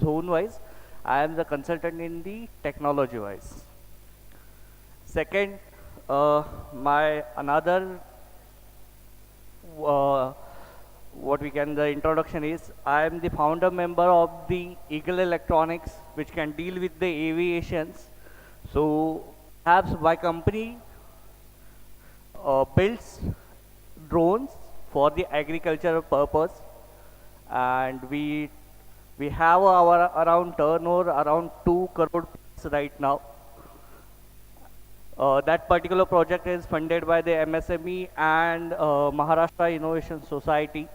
zone wise. I am the consultant in the technology wise. Second, my another uh, what we can the introduction is I am the founder member of the Eagle Electronics, which can deal with the aviations. So perhaps my company builds drones for the agricultural purpose, and we have our around turnover around 2 crore right now. That particular project is funded by the MSME and Maharashtra Innovation Society.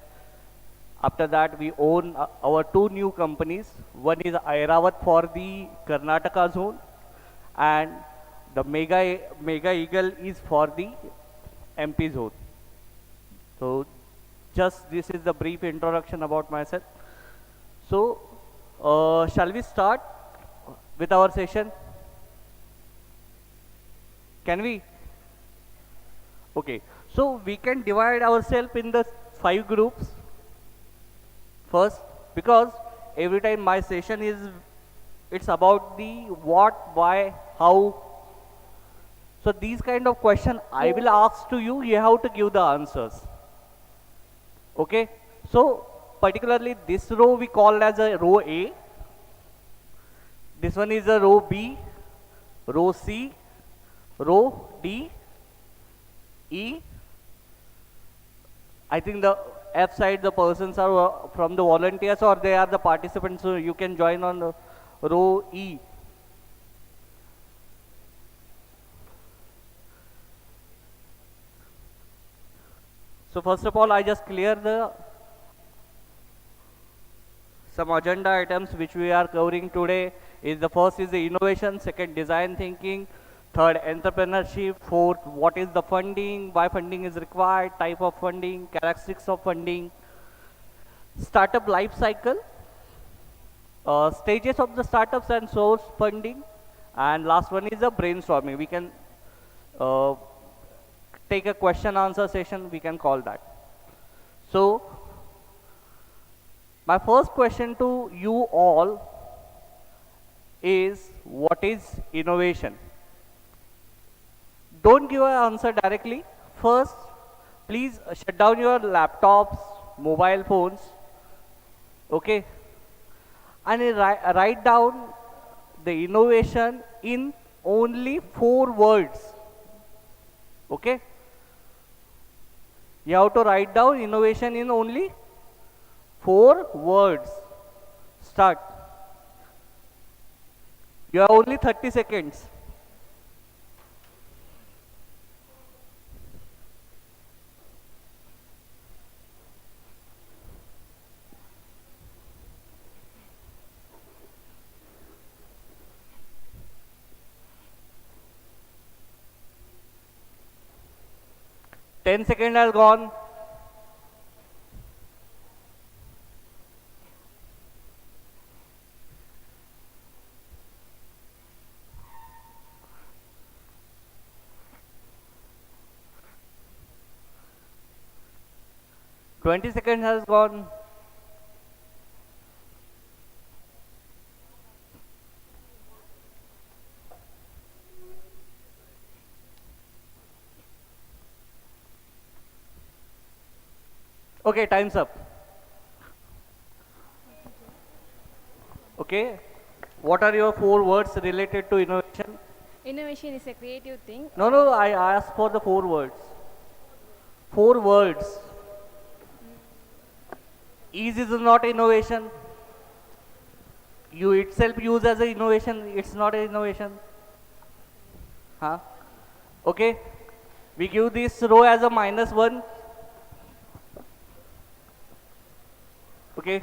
After that, we own our two new companies. One is Airavat for the Karnataka zone, and the Mega Eagle is for the MP zone. So, just this is the brief introduction about myself. So, shall we start with our session? Can we? Okay. So we can divide ourselves in the 5 groups. First, because every time my session is, it's about the what, why, how. So these kind of question I will ask to you, you have to give the answers. Okay. So particularly this row we call as a row A. This one is a row B, row C, row D, E. I think the F side the persons are from the volunteers or they are the participants, so you can join on row E. So first of all, I just clear the some agenda items which we are covering today. Is the first is the innovation, second design thinking, third entrepreneurship, fourth what is the funding, why funding is required, type of funding, characteristics of funding, startup life cycle, stages of the startups and source funding, and last one is the brainstorming. We can take a question answer session, we can call that. So my first question to you all is, what is innovation? Don't give an answer directly. First, please shut down your laptops, mobile phones, okay? And write down the innovation in only 4 words, okay? You have to write down innovation in only 4 words. Start. You have only 30 seconds. Ten seconds has gone. Twenty seconds has gone. Okay, time's up. Okay, what are your 4 words related to innovation? Innovation is a creative thing. No, I asked for the 4 words. 4 words. Ease is not innovation. You itself use as an innovation, it's not an innovation. Huh? Okay, we give this row as a -1. Okay.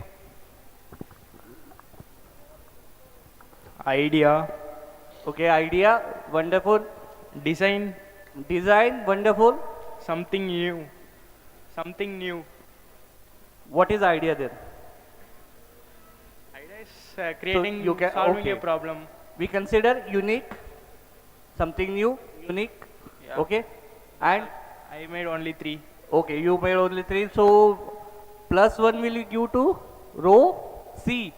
Idea. Okay, idea, wonderful. Design. Design, wonderful. Something new. Something new. What is idea then? Idea is creating, you can, solving okay. a problem. We consider unique, something new, unique. Yeah. Okay, and I made only 3. okay, you made only 3. So +1 will give to row C.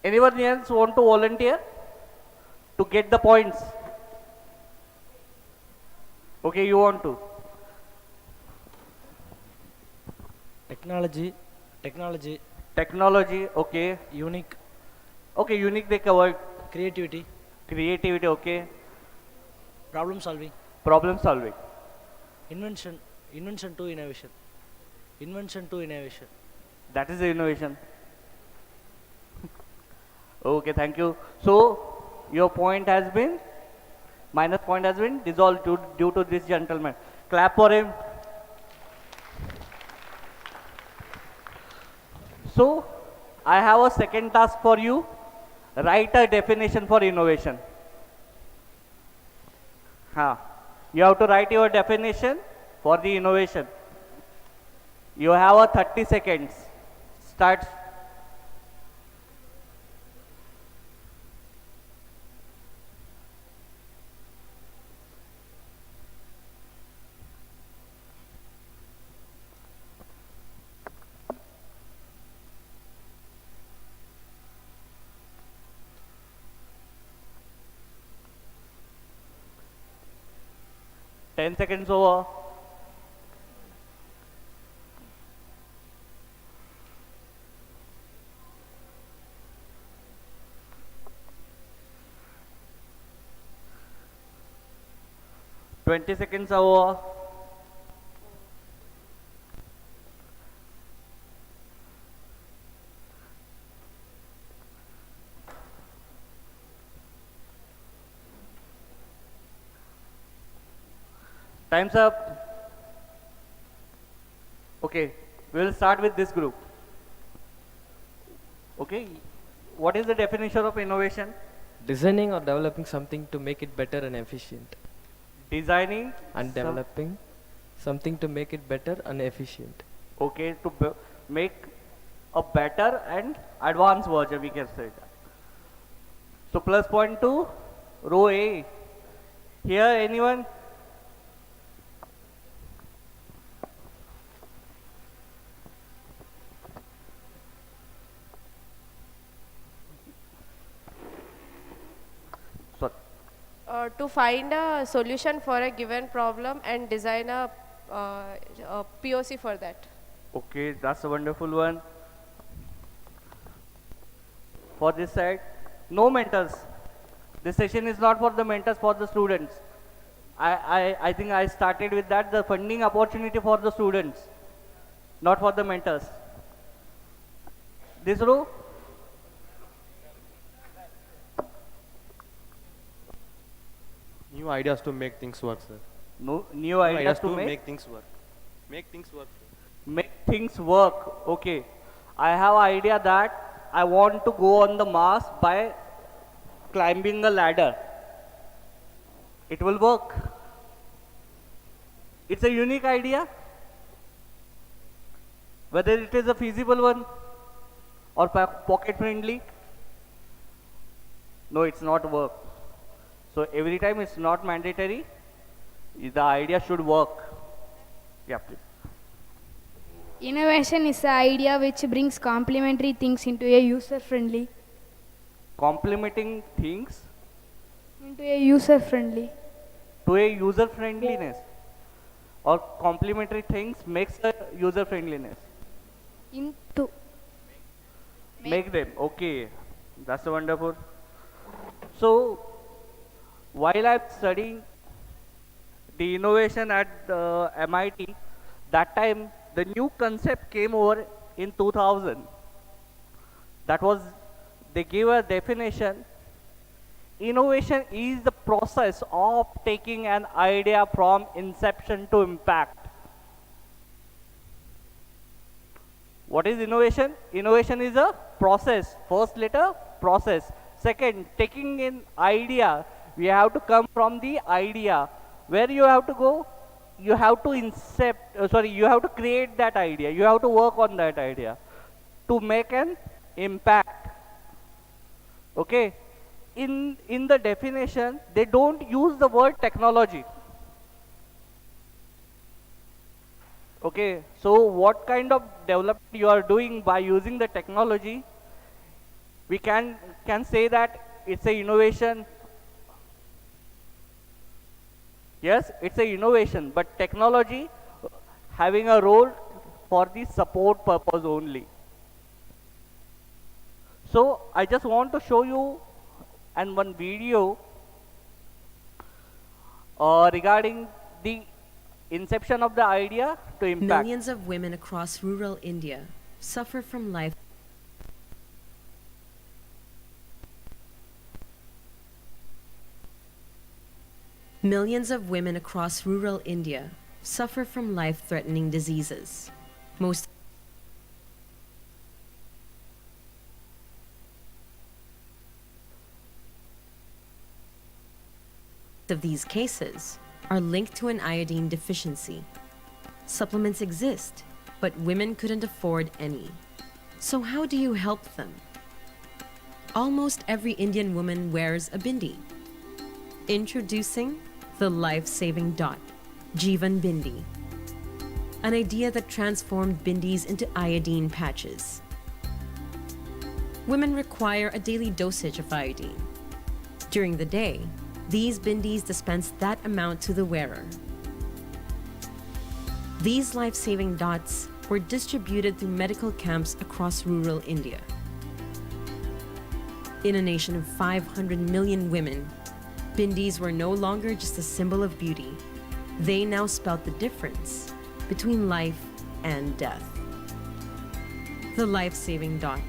Anyone else want to volunteer to get the points? Okay, you want to. Technology, technology, Technology, okay. unique, Okay, unique they covered. creativity, Creativity, okay. problem solving, Problem solving. invention, invention to innovation, invention to innovation. That is the innovation. Okay, thank you. So, your point has been, minus point has been dissolved due to this gentleman. Clap for him. So, I have a second task for you. Write a definition for innovation. You have to write your definition for the innovation. You have a 30 seconds. Start. Ten seconds over. Twenty seconds over. Time's up. Okay, we will start with this group. Okay, what is the definition of innovation? Designing or developing something to make it better and efficient. Designing And some- developing something to make it better and efficient. Okay, to make a better and advanced version, we can say that. So plus point to row A. Here, anyone? Sorry. To find a solution for a given problem and design a POC for that. Okay, that's a wonderful one. For this side, no mentors. This session is not for the mentors, for the students. I think I started with that, the funding opportunity for the students, not for the mentors. This row? New ideas to make things work, sir. No, new New ideas to make things work. Make things work. make things work. Okay, I have idea that I want to go on the Mars by climbing a ladder. It will work. It's a unique idea. Whether it is a feasible one or pocket friendly, no, it's not work. So every time it's not mandatory. The idea should work. Yeah, please. Innovation is an idea which brings complementary things into a user-friendly. Complementing things Into a user-friendly. to a user friendliness, or complementary things makes a user friendliness. Into. Make them okay. That's wonderful. So while I'm studying the innovation at MIT, that time the new concept came over in 2000. That was, they gave a definition. Innovation is the process of taking an idea from inception to impact. What is innovation? Innovation is a process. First letter, process. Second, taking an idea. We have to come from the idea. Where you have to go? You have to you have to create that idea. You have to work on that idea to make an impact. Okay? In the definition, they don't use the word technology. Okay, so what kind of development you are doing by using the technology we can say that it's a innovation. Yes, it's a innovation, but technology having a role for the support purpose only. So I just want to show you and one video regarding the inception of the idea to impact. Millions of women across rural India suffer from life. Millions of women across rural India suffer from life-threatening diseases. Most of these cases are linked to an iodine deficiency. Supplements exist, but women couldn't afford any. So how do you help them? Almost every Indian woman wears a bindi. Introducing the life-saving dot, Jeevan Bindi. An idea that transformed bindis into iodine patches. Women require a daily dosage of iodine. During the day, these bindis dispense that amount to the wearer. These life-saving dots were distributed through medical camps across rural India. In a nation of 500 million women, bindis were no longer just a symbol of beauty. They now spelt the difference between life and death. The life-saving dot,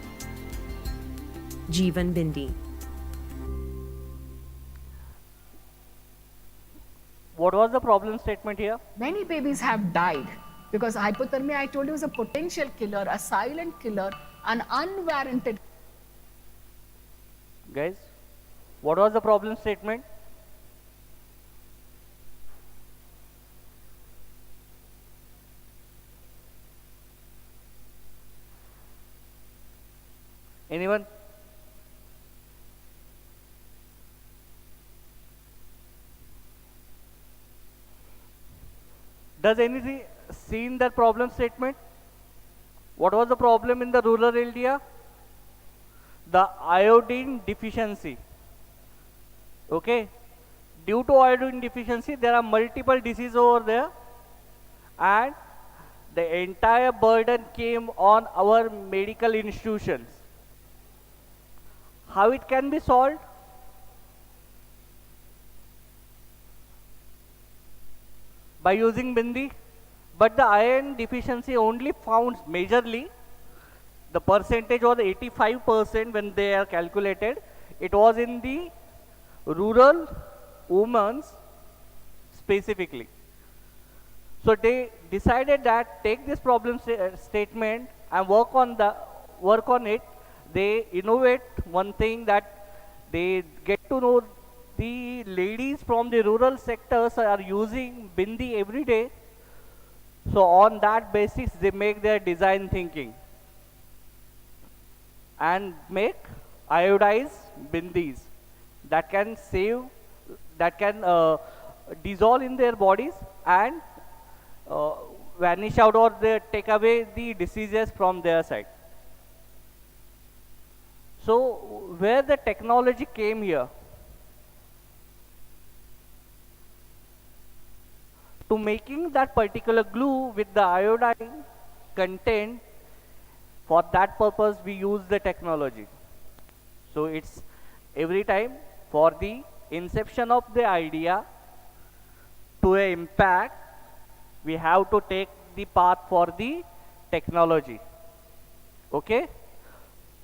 Jeevan Bindi. What was the problem statement here? Many babies have died because hypothermia, I told you, is a potential killer, a silent killer, an unwarranted. Guys, what was the problem statement? Anyone? Does anything seen that problem statement? What was the problem in the rural India? The iodine deficiency. Okay. Due to iodine deficiency, there are multiple diseases over there, and the entire burden came on our medical institutions. How it can be solved? By using bindi, but the iron deficiency only found majorly, the percentage was 85% when they are calculated. It was in the rural women specifically. So they decided that take this problem statement and work on it. They innovate one thing, that they get to know the ladies from the rural sectors are using bindi every day. So on that basis, they make their design thinking and make iodized bindis that can save, that can dissolve in their bodies and vanish out, or they take away the diseases from their side. So where the technology came here? To making that particular glue with the iodine content, for that purpose we use the technology. So it's every time for the inception of the idea to an impact, we have to take the path for the technology. Okay?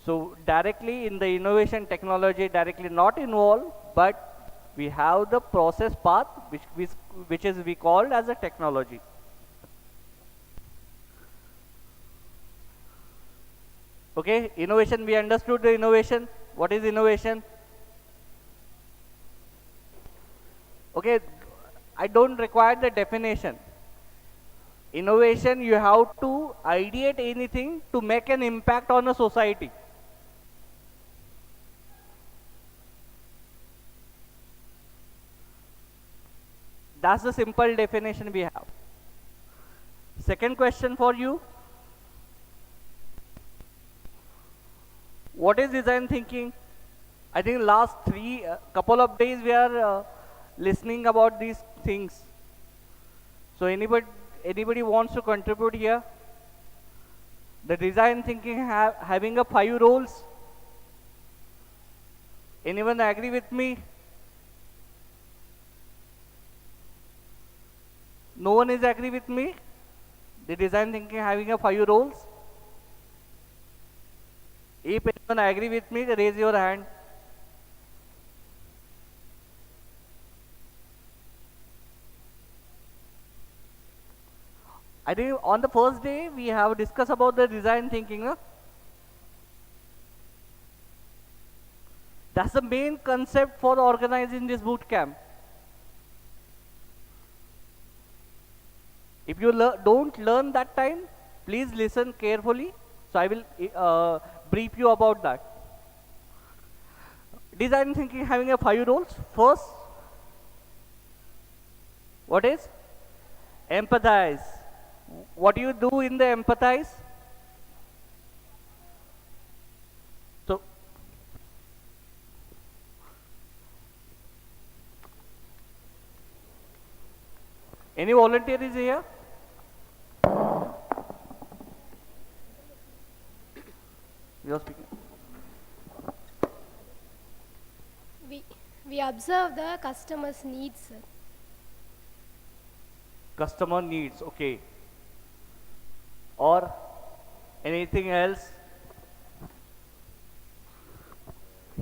So directly in the innovation, technology directly not involved, but we have the process path which is we called as a technology. Okay, innovation, we understood the innovation. What is innovation? Okay, I don't require the definition. Innovation, you have to ideate anything to make an impact on a society. That's the simple definition we have. Second question for you. What is design thinking? I think last couple of days we are listening about these things. So anybody wants to contribute here? The design thinking having a 5 roles. Anyone agree with me? No one is agree with me? The design thinking having a 5 roles? If anyone agree with me, raise your hand. I think on the first day we have discussed about the design thinking. No? That's the main concept for organizing this boot camp. If you don't learn that time, please listen carefully. So I will brief you about that. Design thinking having a 5 roles. First, what is? Empathize. What do you do in the empathize? So, any volunteer is here? You are speaking. We observe the customer's needs, sir. Customer needs, okay. Or anything else?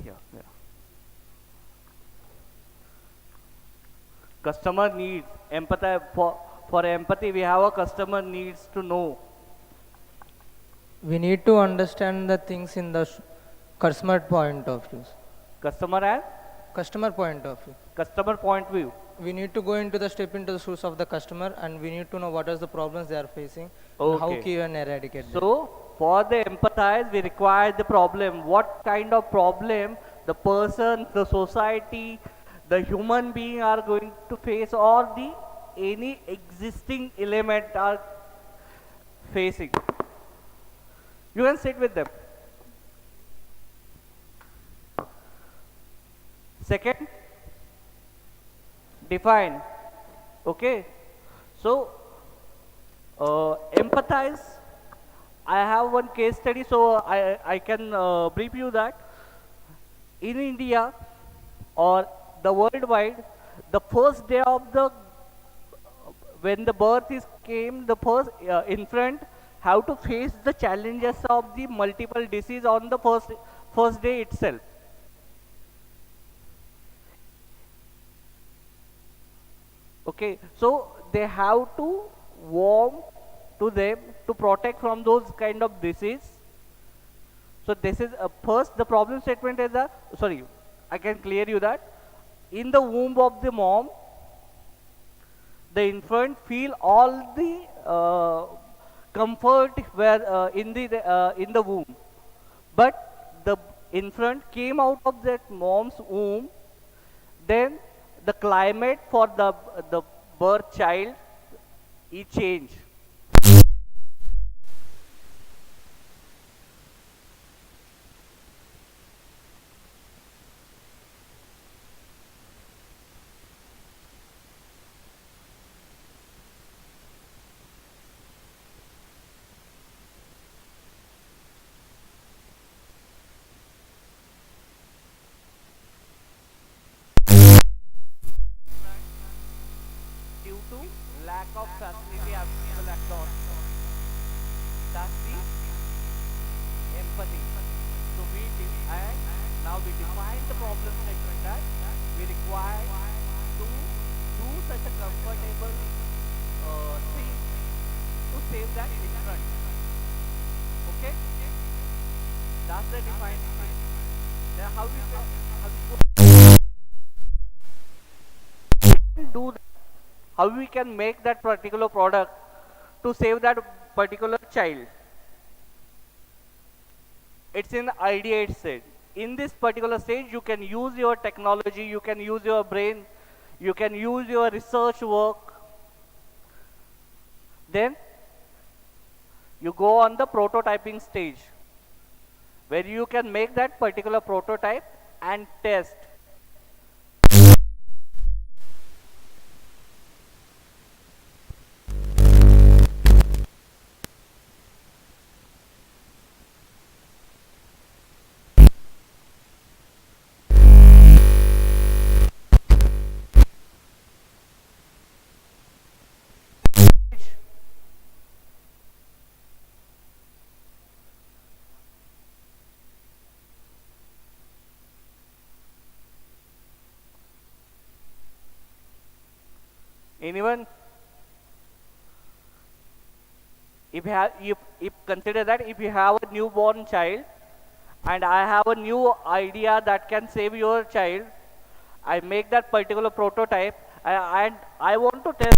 Yeah. Customer needs, empathy, for empathy we have a customer needs to know. We need to understand the things in the customer point of view. Customer and? Customer point of view. Customer point view. We need to go into the shoes of the customer, and we need to know what are the problems they are facing, and Okay. how can eradicate them. So, for the empathize, we require the problem. What kind of problem the person, the society, the human being are going to face, or the any existing element are facing. You can sit with them. Second, define. Okay. So, empathize. I have one case study, so I can brief you that. In India or the worldwide, the first day of the when the birth is came, the first infant have to face the challenges of the multiple disease on the first day itself. Okay, so they have to warm to them to protect from those kind of disease. So this is first the problem statement is sorry, I can clear you that in the womb of the mom, the infant feel all the comfort where in the womb, but the infant came out of that mom's womb, then the climate for the birth child it changed. Due to lack of facility available across. That's the empathy. So and now we define the problem statement that we require to do such a comfortable thing to save that infant. Okay? That's the defined thing. Then how we do that? How we can make that particular product to save that particular child. It's in IDE stage. In this particular stage, you can use your technology, you can use your brain, you can use your research work. Then you go on the prototyping stage. where you can make that particular prototype and test. Anyone? If consider that if you have a newborn child and I have a new idea that can save your child, I make that particular prototype and I want to test.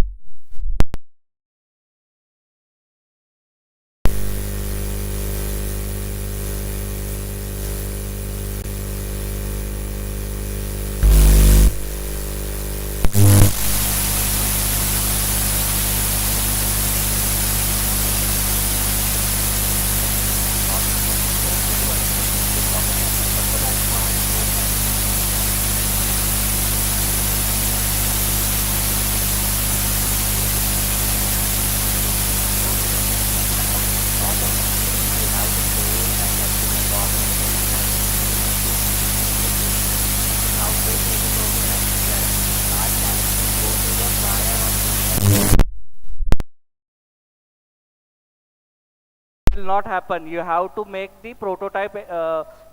Will not happen. You have to make the prototype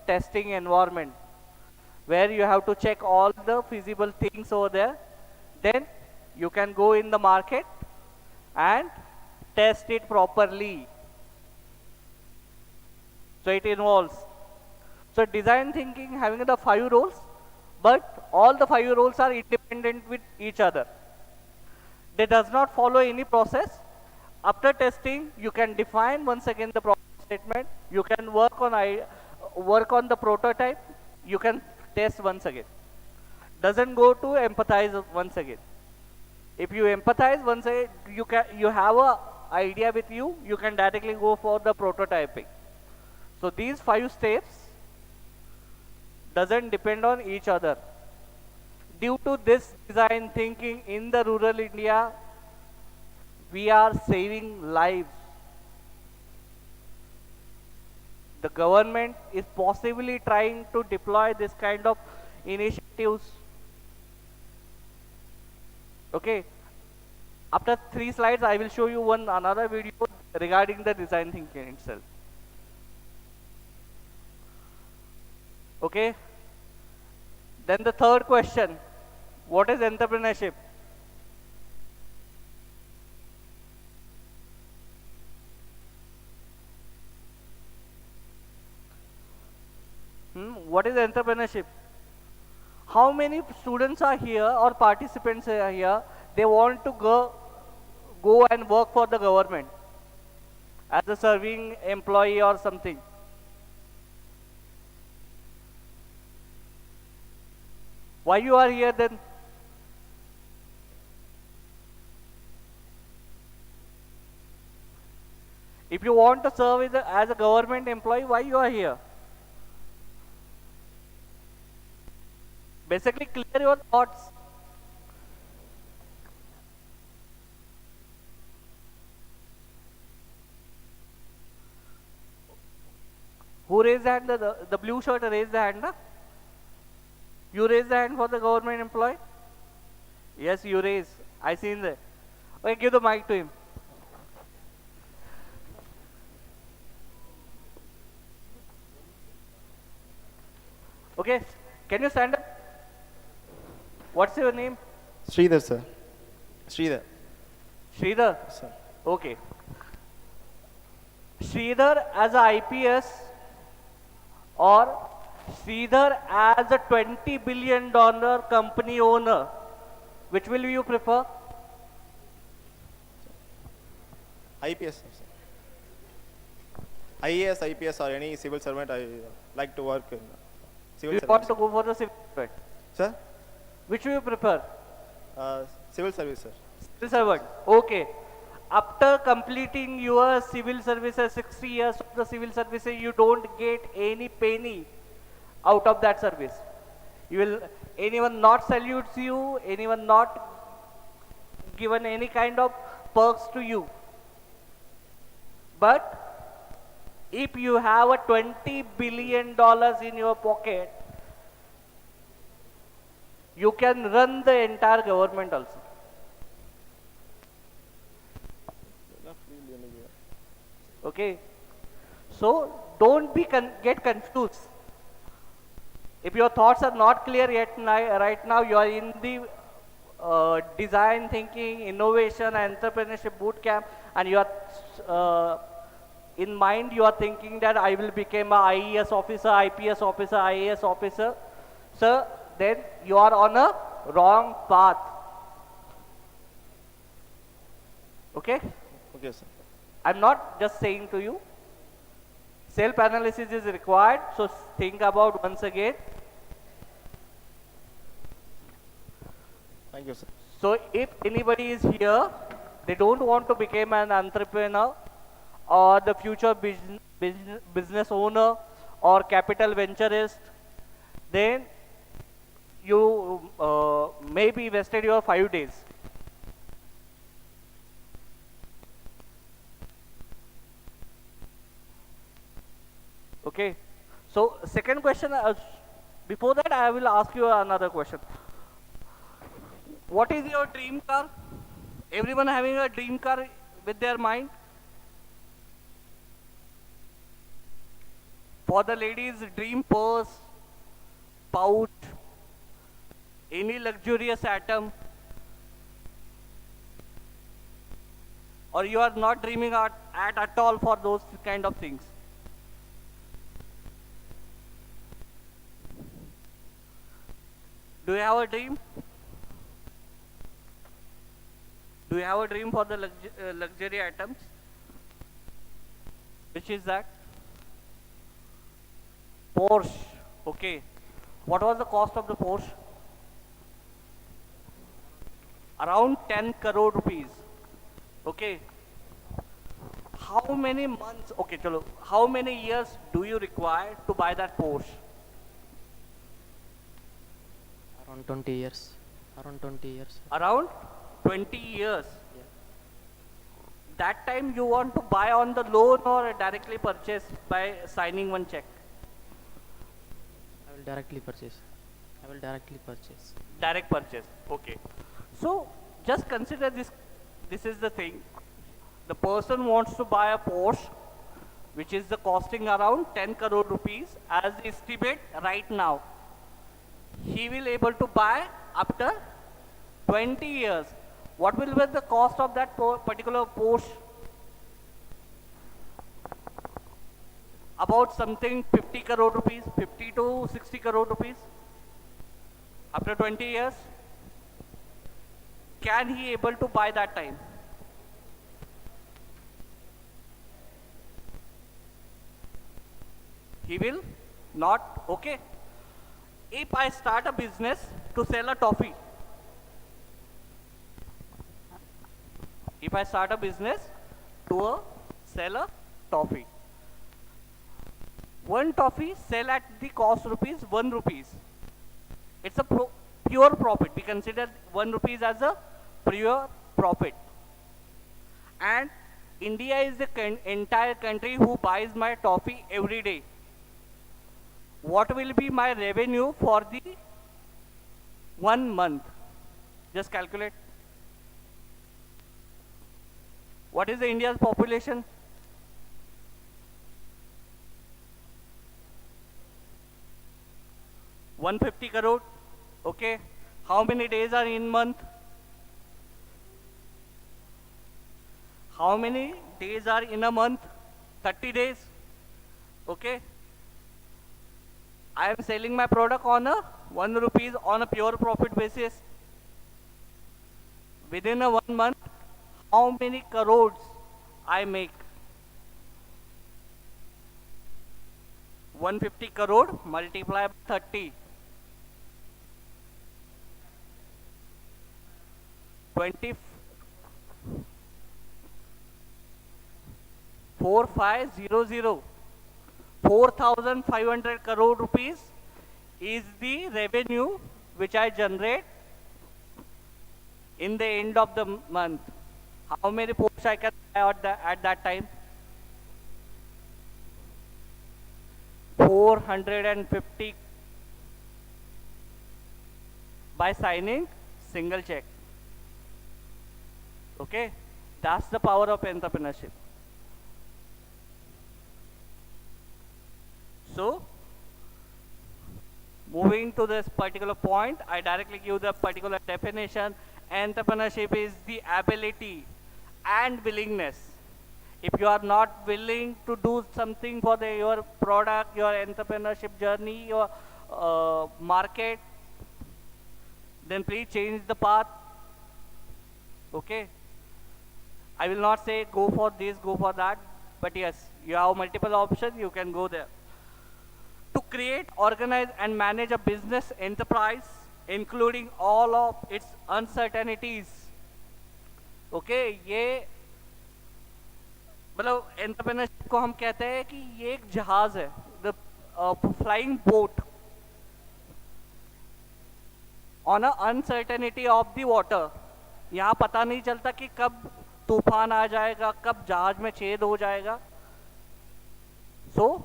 testing environment where you have to check all the feasible things over there. Then you can go in the market and test it properly. So it involves. So design thinking having the 5 roles, but all the 5 roles are independent with each other. They does not follow any process. After testing, you can define once again the problem statement. You can work on the prototype. You can test once again. Doesn't go to empathize once again. If you empathize once again, you have a idea with you. You can directly go for the prototyping. So these 5 steps doesn't depend on each other. Due to this design thinking in the rural India, we are saving lives. The government is possibly trying to deploy this kind of initiatives. Okay. After 3 slides, I will show you another video regarding the design thinking itself. Okay. Then the third question, what is entrepreneurship? What is entrepreneurship? How many students are here or participants are here? They want to go and work for the government as a serving employee or something. Why you are here then? If you want to serve as a government employee, why you are here? Basically, clear your thoughts. Who raised the hand? The blue shirt raised the hand. Na? You raise the hand for the government employee? Yes, you raise. I seen that. Okay, give the mic to him. Okay, can you stand up? What's your name? Sridhar, sir. Sridhar. Sridhar? Sir. Okay. Sridhar as a IPS or Sridhar as a $20 billion company owner, which will you prefer? IPS, sir. IAS, IPS or any civil servant, I like to work in civil You service. want to go for the civil servant? Sir? Which will you prefer? Civil service, sir. Civil servant. Okay. after completing your civil services, 60 years of the civil services, you don't get any penny out of that service. You will, anyone not salutes you, anyone not given any kind of perks to you. But if you have a $20 billion in your pocket, you can run the entire government also. Okay, so don't be get confused. If your thoughts are not clear yet, right now you are in the design thinking, innovation, entrepreneurship bootcamp, and you are in mind you are thinking that I will become a IES officer, IPS officer, IAS officer. Sir, then you are on a wrong path. Okay? Okay, sir. I'm not just saying to you. Self-analysis is required, so think about once again. Thank you, sir. So if anybody is here, they don't want to become an entrepreneur or the future business owner or capital venturist, then you maybe wasted your 5 days. Okay. So second question, before that I will ask you another question. What is your dream car? Everyone having a dream car with their mind? For the ladies, dream purse, pouch, any luxurious item, or you are not dreaming at all for those kind of things? Do you have a dream? Do you have a dream for the luxury items? Which is that? Porsche. Okay. What was the cost of the Porsche? Around 10 crore rupees. Okay. How many months, okay, chalo, how many years do you require to buy that Porsche? Around 20 years. Around 20 years. Around 20 years. Yeah. That time you want to buy on the loan or directly purchase by signing one check? I will directly purchase. I will directly purchase. Direct purchase. Okay. So just consider this. This is the thing. The person wants to buy a Porsche, which is the costing around 10 crore rupees as estimate right now. He will able to buy after 20 years. What will be the cost of that particular Porsche? About something 50 crore rupees, 50 to 60 crore rupees. After 20 years, can he able to buy that time? He will not. Okay. If I start a business to sell a toffee, if I start a business to sell a toffee, one toffee sell at the cost rupees 1 rupees. It's a pure profit. We consider 1 rupees as a pure profit. And India is the entire country who buys my toffee every day. What will be my revenue for the 1 month? Just calculate. What is the India's population? $150 crore. Okay. How many days are in month? How many days are in a month? 30 days. Okay. I am selling my product on a 1 rupees on a pure profit basis. Within a 1 month, how many crores I make? 150 crore multiplied by 30. 20. 4500. 4,500 crore rupees is the revenue which I generate in the end of the month. How many posts I can buy at that time? 450 by signing single check. Okay, that's the power of entrepreneurship. So, moving to this particular point, I directly give the particular definition. Entrepreneurship is the ability and willingness. If you are not willing to do something for your product, your entrepreneurship journey, your market, then please change the path. Okay? I will not say go for this, go for that, but yes, you have multiple options, you can go there. To create, organize and manage a business enterprise, including all of its uncertainties. Okay, ये मतलब entrepreneurship को हम कहते हैं कि ये एक जहाज है, the flying boat on a uncertainty of the water. यहाँ पता नहीं चलता कि कब तूफान आ जाएगा, कब जहाज में छेद हो जाएगा. So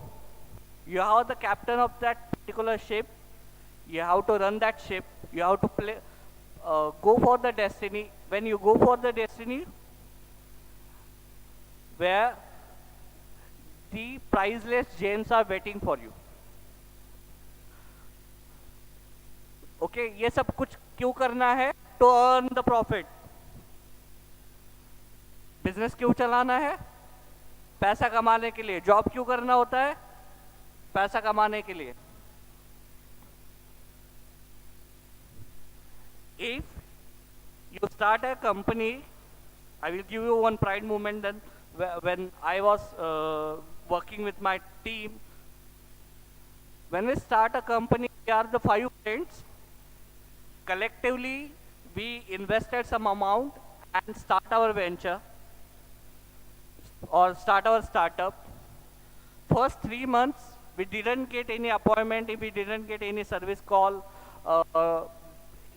you are the captain of that particular ship. You have to run that ship. You have to go for the destiny. When you go for the destiny, where the priceless gems are waiting for you. Okay, ये सब कुछ क्यों करना है? To earn the profit. Business क्यों चलाना है? पैसा कमाने के लिए. जॉब क्यों करना होता है? पैसा कमाने के लिए. If you start a company, I will give you one pride moment. Then when I was working with my team, when we start a company, we are the 5 friends. Collectively, we invested some amount and start our venture or start our startup. First 3 months, we didn't get any appointment, we didn't get any service call,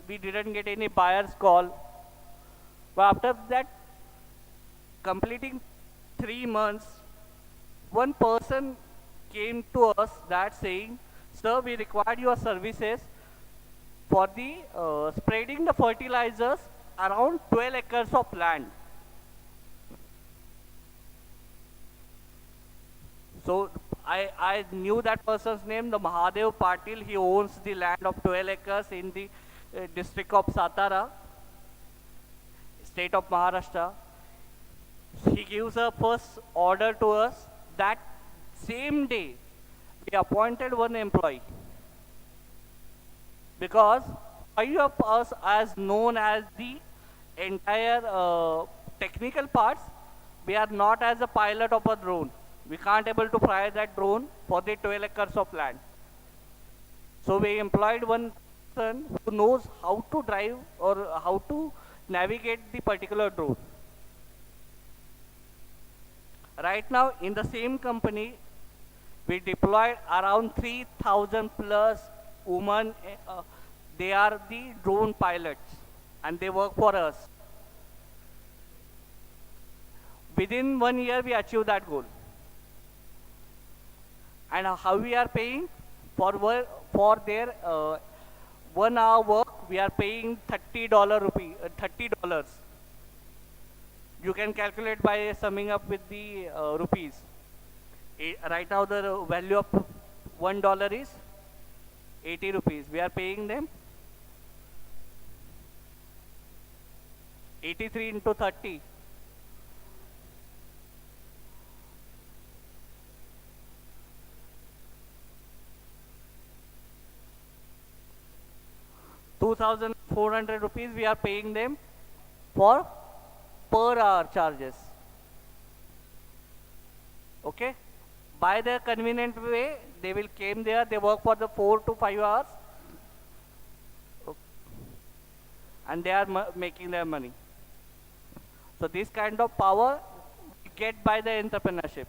we didn't get any buyer's call. But after that, completing 3 months, one person came to us that saying, sir, we require your services for the spreading the fertilizers around 12 acres of land. So I knew that person's name, the Mahadev Patil. He owns the land of 12 acres in the district of Satara, state of Maharashtra. He gives a first order to us. That same day, we appointed one employee. Because 5 of us as known as the entire technical parts, we are not as a pilot of a drone. We can't able to fly that drone for the 12 acres of land. So we employed one person who knows how to drive or how to navigate the particular drone. Right now in the same company, we deployed around 3,000 plus women. They are the drone pilots and they work for us. Within 1 year, we achieved that goal. And how we are paying for their 1 hour work, we are paying $30. You can calculate by summing up with the rupees. Right now the value of $1 is 80 rupees. We are paying them 83 into 30. ₹2,400 we are paying them for per hour charges. Okay, by their convenient way, they will came there, they work for the 4 to 5 hours, and they are making their money. So this kind of power we get by the entrepreneurship.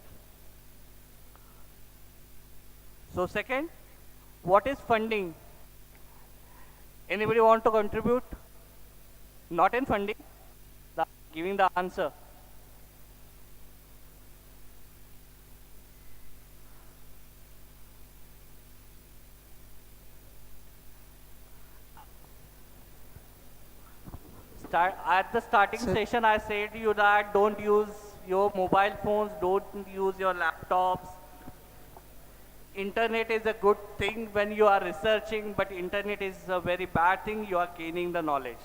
So second, what is funding? Anybody want to contribute? Not in funding, giving the answer. At the starting session, I said to you that don't use your mobile phones, don't use your laptops. Internet is a good thing when you are researching, but internet is a very bad thing. You are gaining the knowledge.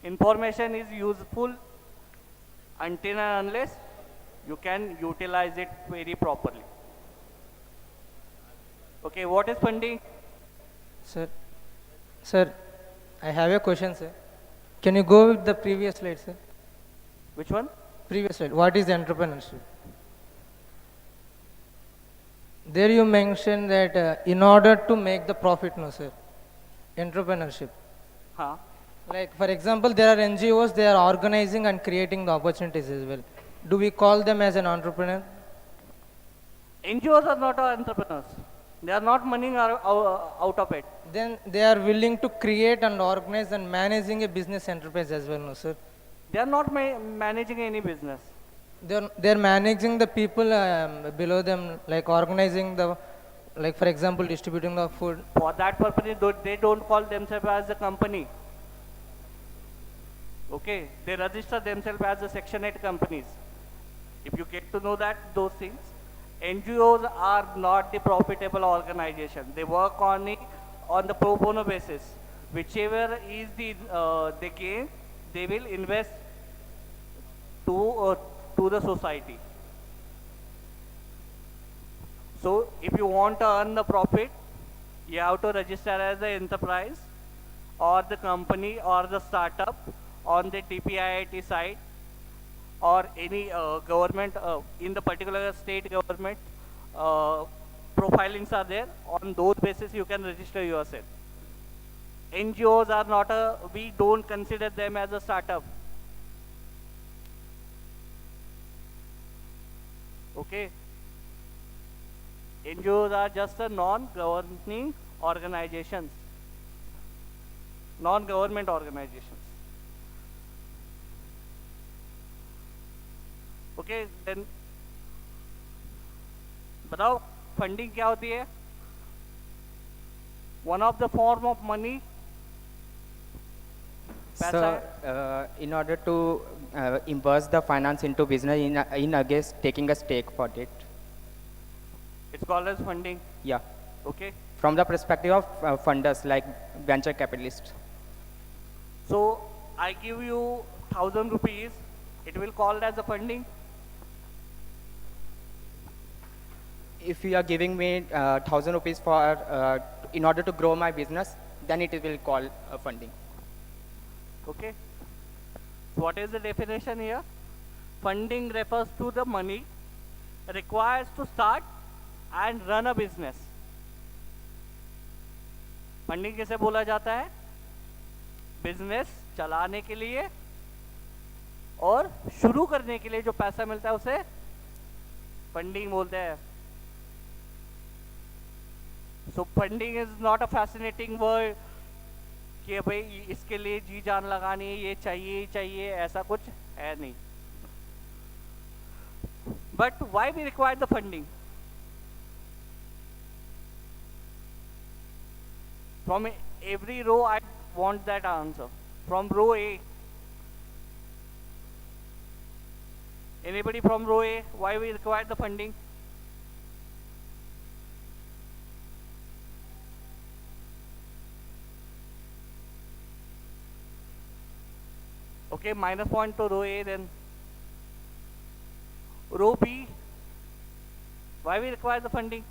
Information is useful until and unless you can utilize it very properly. Okay, what is funding? Sir, I have a question, sir. Can you go with the previous slide, sir? Which one? Previous slide. What is entrepreneurship? There you mentioned that in order to make the profit, no, sir. Entrepreneurship. Huh? Like, for example, there are NGOs, they are organizing and creating the opportunities as well. Do we call them as an entrepreneur? NGOs are not entrepreneurs. They are not money out of it. Then they are willing to create and organize and managing a business enterprise as well, no, sir? They are not managing any business. They're managing the people below them, like organizing the, like for example, distributing the food. For that purpose, they don't call themselves as a company. Okay, they register themselves as a Section 8 companies. If you get to know that, those things, NGOs are not the profitable organization. They work on the pro bono basis. Whichever is the they gain, they will invest to the society. So if you want to earn the profit, you have to register as the enterprise or the company or the startup on the TPIIT site or any government in the particular state government profilings are there. On those basis you can register yourself. NGOs are not we don't consider them as a startup. Okay. NGOs are just a non-governing organizations, non-government organizations. Okay, then बताओ funding क्या होती है? One of the form of money. So, in order to invest the finance into business in against taking a stake for it. It's called as funding. Yeah. Okay. From the perspective of funders like venture capitalists. So I give you 1,000 rupees. It will called as a funding. If you are giving me 1,000 rupees for in order to grow my business, then it will call funding. Okay. So what is the definition here? Funding refers to the money required to start and run a business. Funding किसे बोला जाता है? Business चलाने के लिए और शुरू करने के लिए जो पैसा मिलता है उसे फंडिंग बोलते हैं. So funding is not a fascinating word कि भाई इसके लिए जी जान लगानी है, ये चाहिए चाहिए, ऐसा कुछ है नहीं. But why we require the funding? From every row I want that answer. From row A. Anybody from row A? Why we require the funding? Okay, minus point to row A then. Row B. Why we require the funding?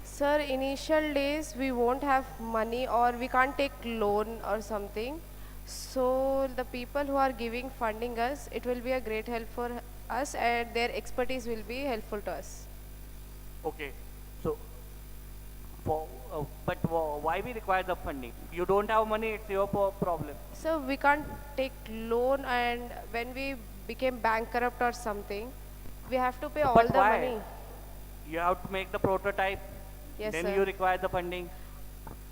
Sir, initial days we won't have money or we can't take loan or something. So the people who are giving funding us, it will be a great help for us and their expertise will be helpful to us. Okay, so Why we require the funding? You don't have money, it's your problem. So we can't take loan, and when we became bankrupt or something, we have to pay all But the why? money. You have to make the prototype, Yes, then sir. you require the funding.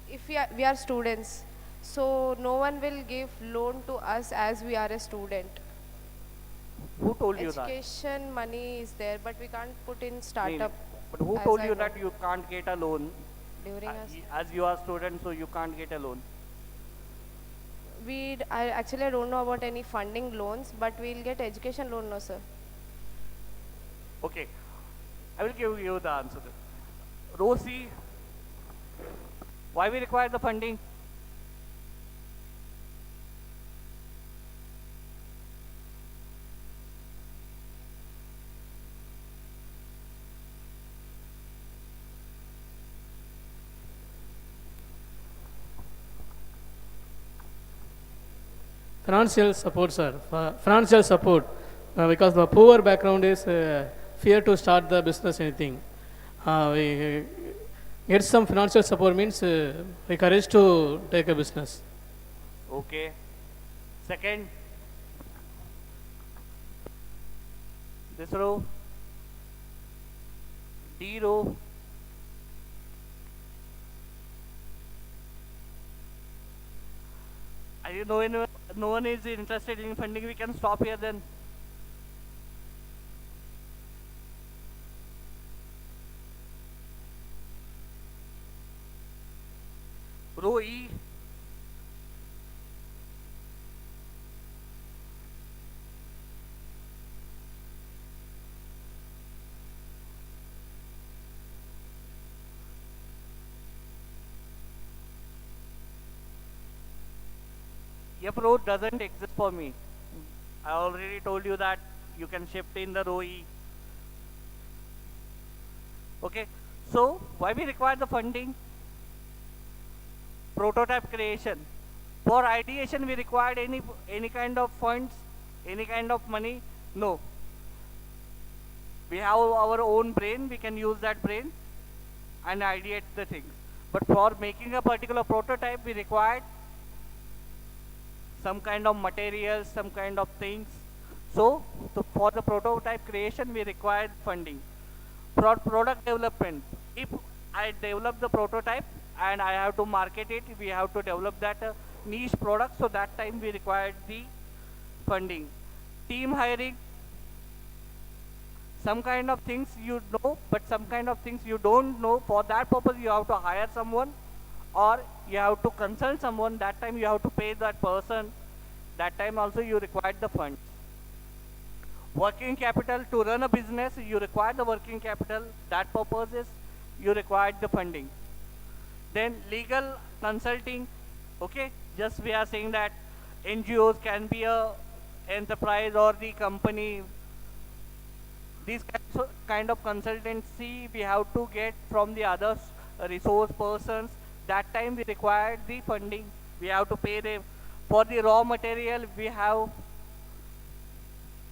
If we are students, so no one will give loan to us as we are a student. Who told you that? Education money is there, but we can't put in Mean, startup. but who as told I you know. that you can't get a loan? During us, As you are student, so you can't get a loan. I don't know about any funding loans, but we'll get education loan, no sir. Okay, I will give you the answer. Rosie, why we require the funding? Financial support, sir. Financial support, because the poor background is fear to start the business anything. We get some financial support means we courage to take a business. Okay. Second, this row, D row. Are you no one is interested in funding? We can stop here then. Row E. F row doesn't exist for me. I already told you that you can shift in the row E. Okay, so why we require the funding? Prototype creation. For ideation, we required any kind of funds, any kind of money? No. We have our own brain, we can use that brain and ideate the things. But for making a particular prototype, we required some kind of materials, some kind of things. So for the prototype creation, we required funding. For product development, if I develop the prototype and I have to market it, we have to develop that niche product, so that time we required the funding. Team hiring, some kind of things you know, but some kind of things you don't know. For that purpose, you have to hire someone or you have to consult someone. That time you have to pay that person. That time also you require the funds. Working capital, to run a business, you require the working capital. That purpose is you require the funding. Then legal consulting, okay, just we are saying that NGOs can be a enterprise or the company. These kind of consultancy we have to get from the other resource persons. That time we require the funding. We have to pay them. For the raw material, we have,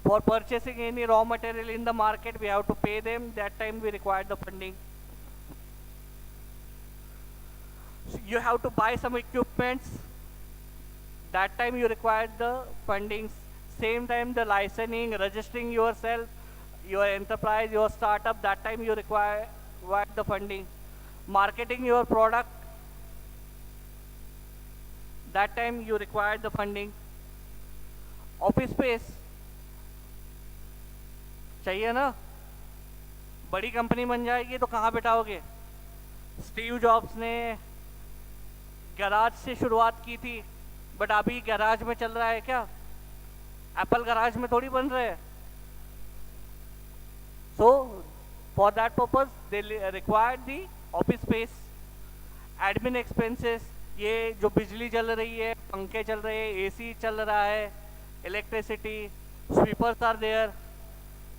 for purchasing any raw material in the market, we have to pay them. That time we require the funding. So you have to buy some equipments. That time you require the funding. Same time the licensing, registering yourself, your enterprise, your startup, that time you require the funding. Marketing your product, that time you require the funding. Office space चाहिए ना, बड़ी company बन जाएगी तो कहाँ बिठाओगे? Steve jobs ने garage से शुरुआत की थी, बट अभी गैराज में चल रहा है क्या? एप्पल गैराज में थोड़ी बन रहे हैं. So for that purpose they require the office space. Admin expenses, ये जो बिजली चल रही है, पंखे चल रहे हैं, AC चल रहा है, electricity, sweepers are there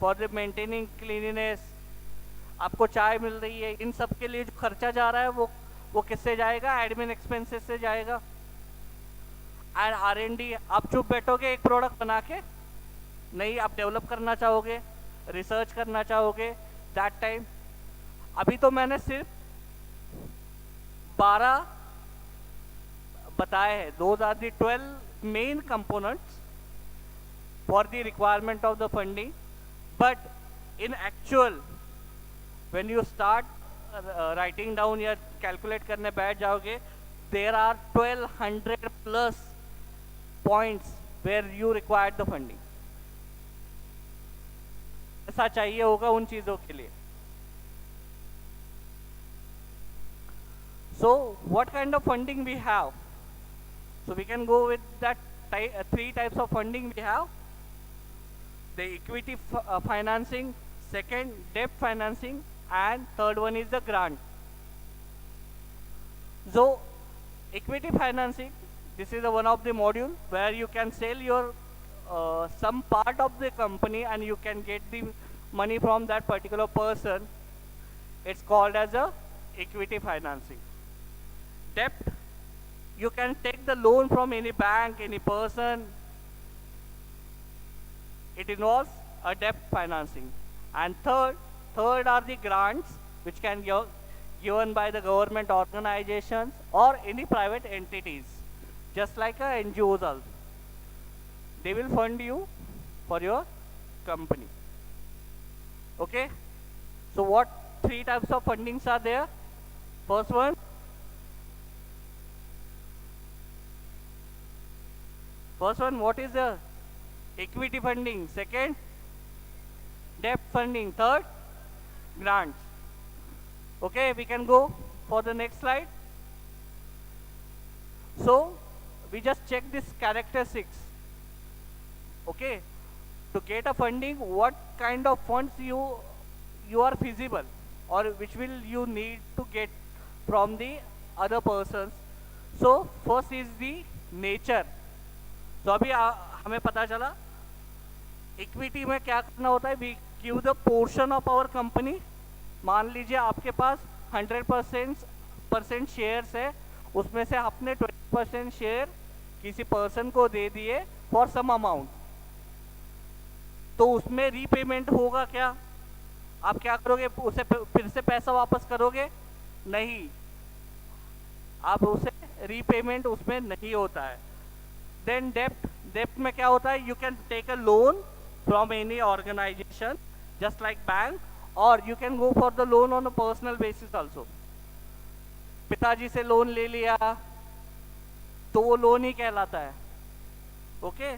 for the maintaining cleanliness. आपको चाय मिल रही है, इन सब के लिए जो खर्चा जा रहा है वो किससे जाएगा? एडमिन एक्सपेंसेस से जाएगा. एंड R&D, आप चुप बैठोगे एक प्रोडक्ट बना के? नहीं, आप डेवलप करना चाहोगे, रिसर्च करना चाहोगे. दैट टाइम, अभी तो मैंने सिर्फ 12 बताए हैं. Those are the 12 main components for the requirement of the funding. But in actual, when you start writing down या calculate करने बैठ जाओगे, there are 1200 plus points where you require the funding. ऐसा चाहिए होगा उन चीजों के लिए. So what kind of funding we have? So we can go with that three types of funding we have. The equity financing, second debt financing, and third one is the grant. So equity financing, this is one of the module where you can sell your some part of the company and you can get the money from that particular person. It's called as a equity financing. Debt, you can take the loan from any bank, any person. It involves a debt financing. And third are the grants, which can be given by the government organizations or any private entities, just like a NGOs also. They will fund you for your company. Okay? So what three types of fundings are there? First one, what is the equity funding? Second, debt funding. Third, grants. Okay, we can go for the next slide. So we just check this characteristics. Okay, to get a funding, what kind of funds you are feasible or which will you need to get from the other persons. So first is the nature. तो अभी हमें पता चला equity में क्या करना होता है. We give the portion of our company. मान लीजिए आपके पास 100% शेयर्स है, उसमें से आपने 20% शेयर किसी पर्सन को दे दिए फॉर सम अमाउंट. तो उसमें रीपेमेंट होगा क्या? आप क्या करोगे? उसे फिर से पैसा वापस करोगे? नहीं, आप उसे रीपेमेंट उसमें नहीं होता है. Then debt में क्या होता है? You can take a loan from any organization, just like bank, or you can go for the loan on a personal basis also. पिताजी से लोन ले लिया तो वो लोन ही कहलाता है. ओके,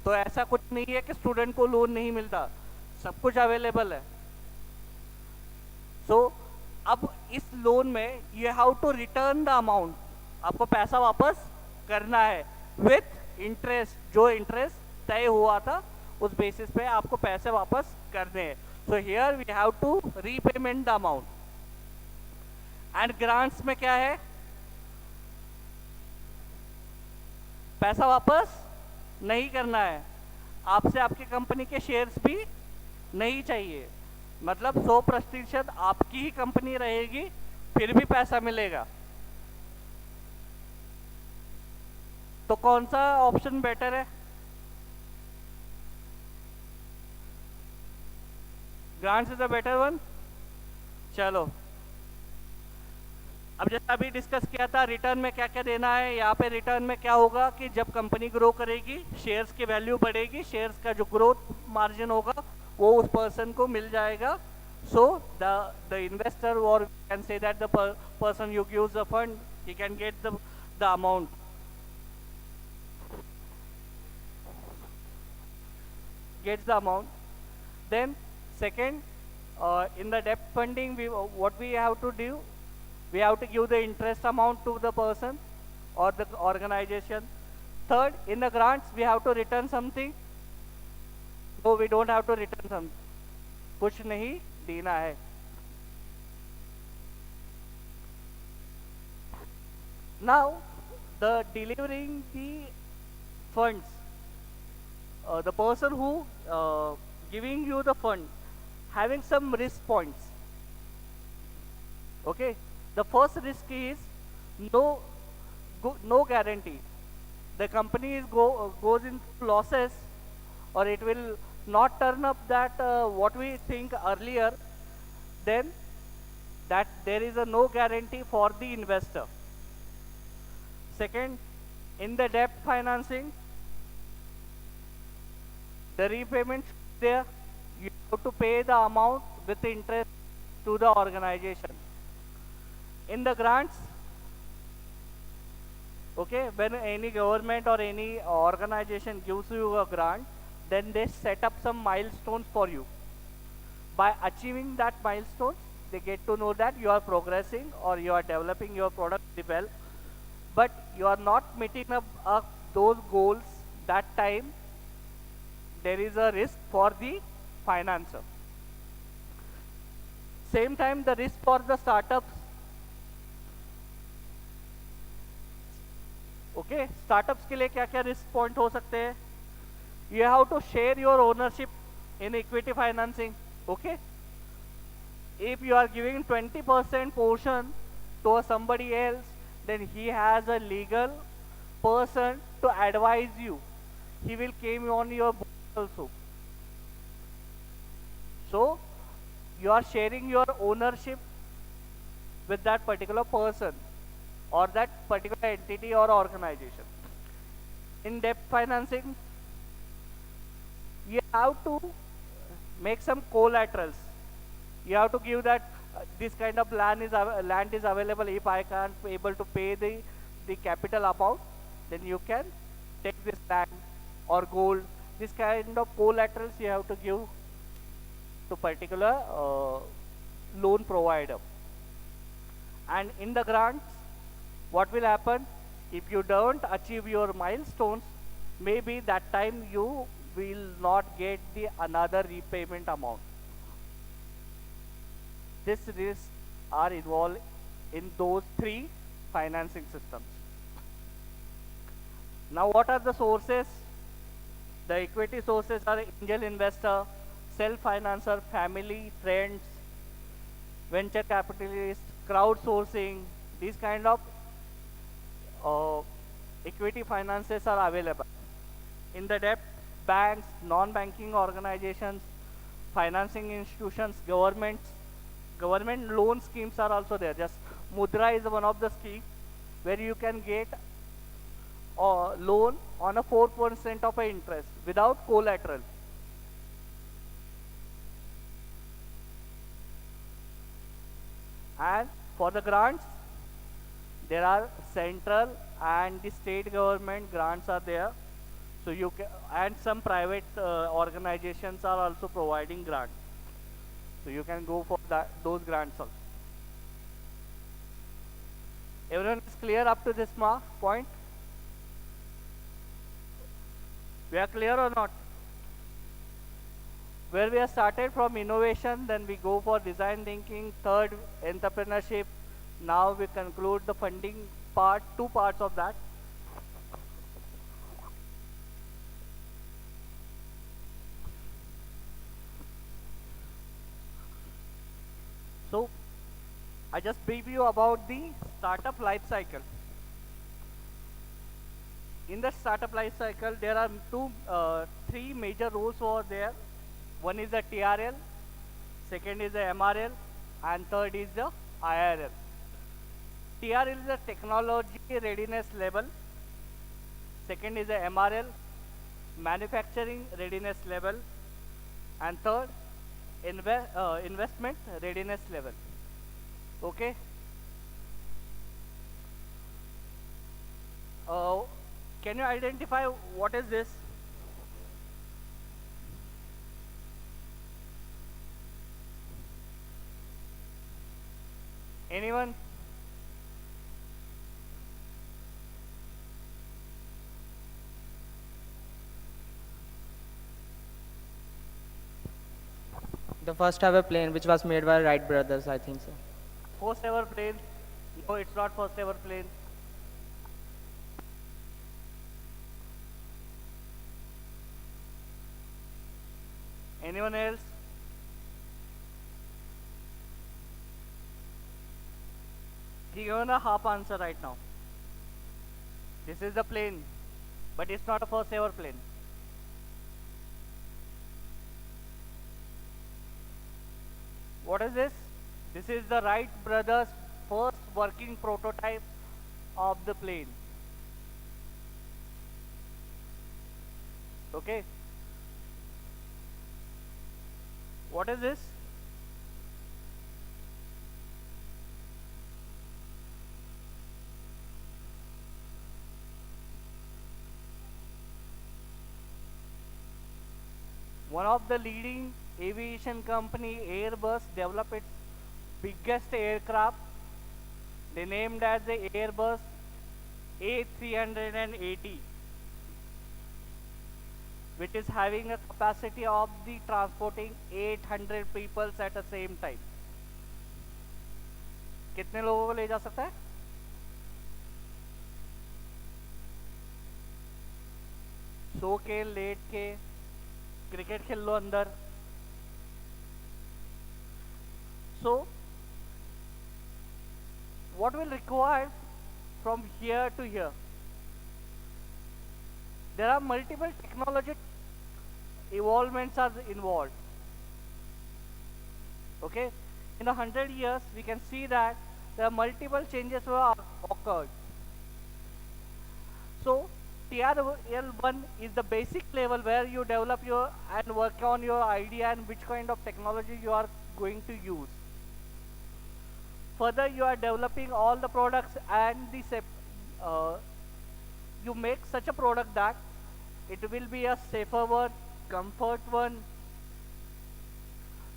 तो ऐसा कुछ नहीं है कि स्टूडेंट को लोन नहीं मिलता, सब कुछ अवेलेबल है. सो अब इस लोन में you have to return the amount. आपको पैसा वापस करना है विथ इंटरेस्ट. जो इंटरेस्ट तय हुआ था उस बेसिस पे आपको पैसे वापस करने हैं. So here we have to repayment the amount. And grants में क्या है? पैसा वापस नहीं करना है. आपसे आपकी कंपनी के शेयर्स भी नहीं चाहिए. मतलब 100% आपकी ही कंपनी रहेगी, फिर भी पैसा मिलेगा. तो कौन सा ऑप्शन बेटर है? Grants is a better one. चलो, अब जैसा अभी डिस्कस किया था रिटर्न में क्या क्या देना है. यहाँ पे रिटर्न में क्या होगा कि जब कंपनी ग्रो करेगी, शेयर्स की वैल्यू बढ़ेगी, शेयर्स का जो ग्रोथ मार्जिन होगा वो उस पर्सन को मिल जाएगा. सो द इन्वेस्टर और can say that the person you gives the fund, he can get the amount. Gets the amount. Then second, in the debt funding, what we have to do, we have to give the interest amount to the person or the organization. Third, in the grants, we have to return something. No, we don't have to return something. कुछ नहीं देना है. Now, the delivering the funds. The person who giving you the fund having some risk points. Okay, the first risk is no guarantee. The company goes into losses, or it will not turn up that what we think earlier. Then that there is a no guarantee for the investor. Second, in the debt financing, the repayment there, you have to pay the amount with interest to the organization. In the grants, okay, when any government or any organization gives you a grant, then they set up some milestones for you. By achieving that milestones, they get to know that you are progressing or you are developing your product well, but you are not meeting up those goals that time, there is a risk for the financer. Same time, the risk for the startups. Okay, startups के लिए क्या क्या risk point हो सकते हैं? You have to share your ownership in equity financing. Okay, if you are giving 20% portion to somebody else, then he has a legal person to advise you. He will come on your board also. So you are sharing your ownership with that particular person or that particular entity or organization. In debt financing, you have to make some collaterals. You have to give that this kind of land is available. If I can't be able to pay the capital amount, then you can take this land or gold. This kind of collaterals you have to give to particular loan provider. And in the grants, what will happen if you don't achieve your milestones? Maybe that time you will not get the another repayment amount. These risks are involved in those three financing systems. Now, what are the sources? The equity sources are angel investor, self-financer, family, friends, venture capitalists, crowdsourcing. These kind of equity finances are available. In the debt, banks, non-banking organizations, financing institutions, governments, government loan schemes are also there. Just Mudra is one of the schemes where you can get a loan on a 4% of a interest without collateral. And for the grants, there are central and the state government grants are there. So you can, and some private organizations are also providing grants. So you can go for those grants also. Everyone is clear up to this point? We are clear or not? Where we have started from innovation, then we go for design thinking, third entrepreneurship. Now we conclude the funding part, two parts of that. So I just brief you about the startup life cycle. In the startup life cycle, there are three major roles over there. One is the TRL, second is the MRL, and third is the IRL. TRL is the technology readiness level. Second is the MRL, manufacturing readiness level, and third, investment readiness level. Okay. Can you identify what is this? Anyone? The first ever plane which was made by Wright brothers, I think so. First ever plane? No, it's not first ever plane. Anyone else? He given a half answer right now. This is the plane, but it's not a first ever plane. What is this? This is the Wright brothers' first working prototype of the plane. Okay. What is this? One of the leading aviation company, Airbus, developed its biggest aircraft. They named as the Airbus A380, which is having a capacity of the transporting 800 people at the same time. कितने लोगों को ले जा सकता है? सो के late के cricket खेल लो अंदर. So what will require from here to here? There are multiple technology evolvements are involved. Okay, in 100 years we can see that there are multiple changes were occurred. So TRL1 is the basic level where you develop your and work on your idea and which kind of technology you are going to use. Further, you are developing all the products and you make such a product that it will be a safer one, comfort one.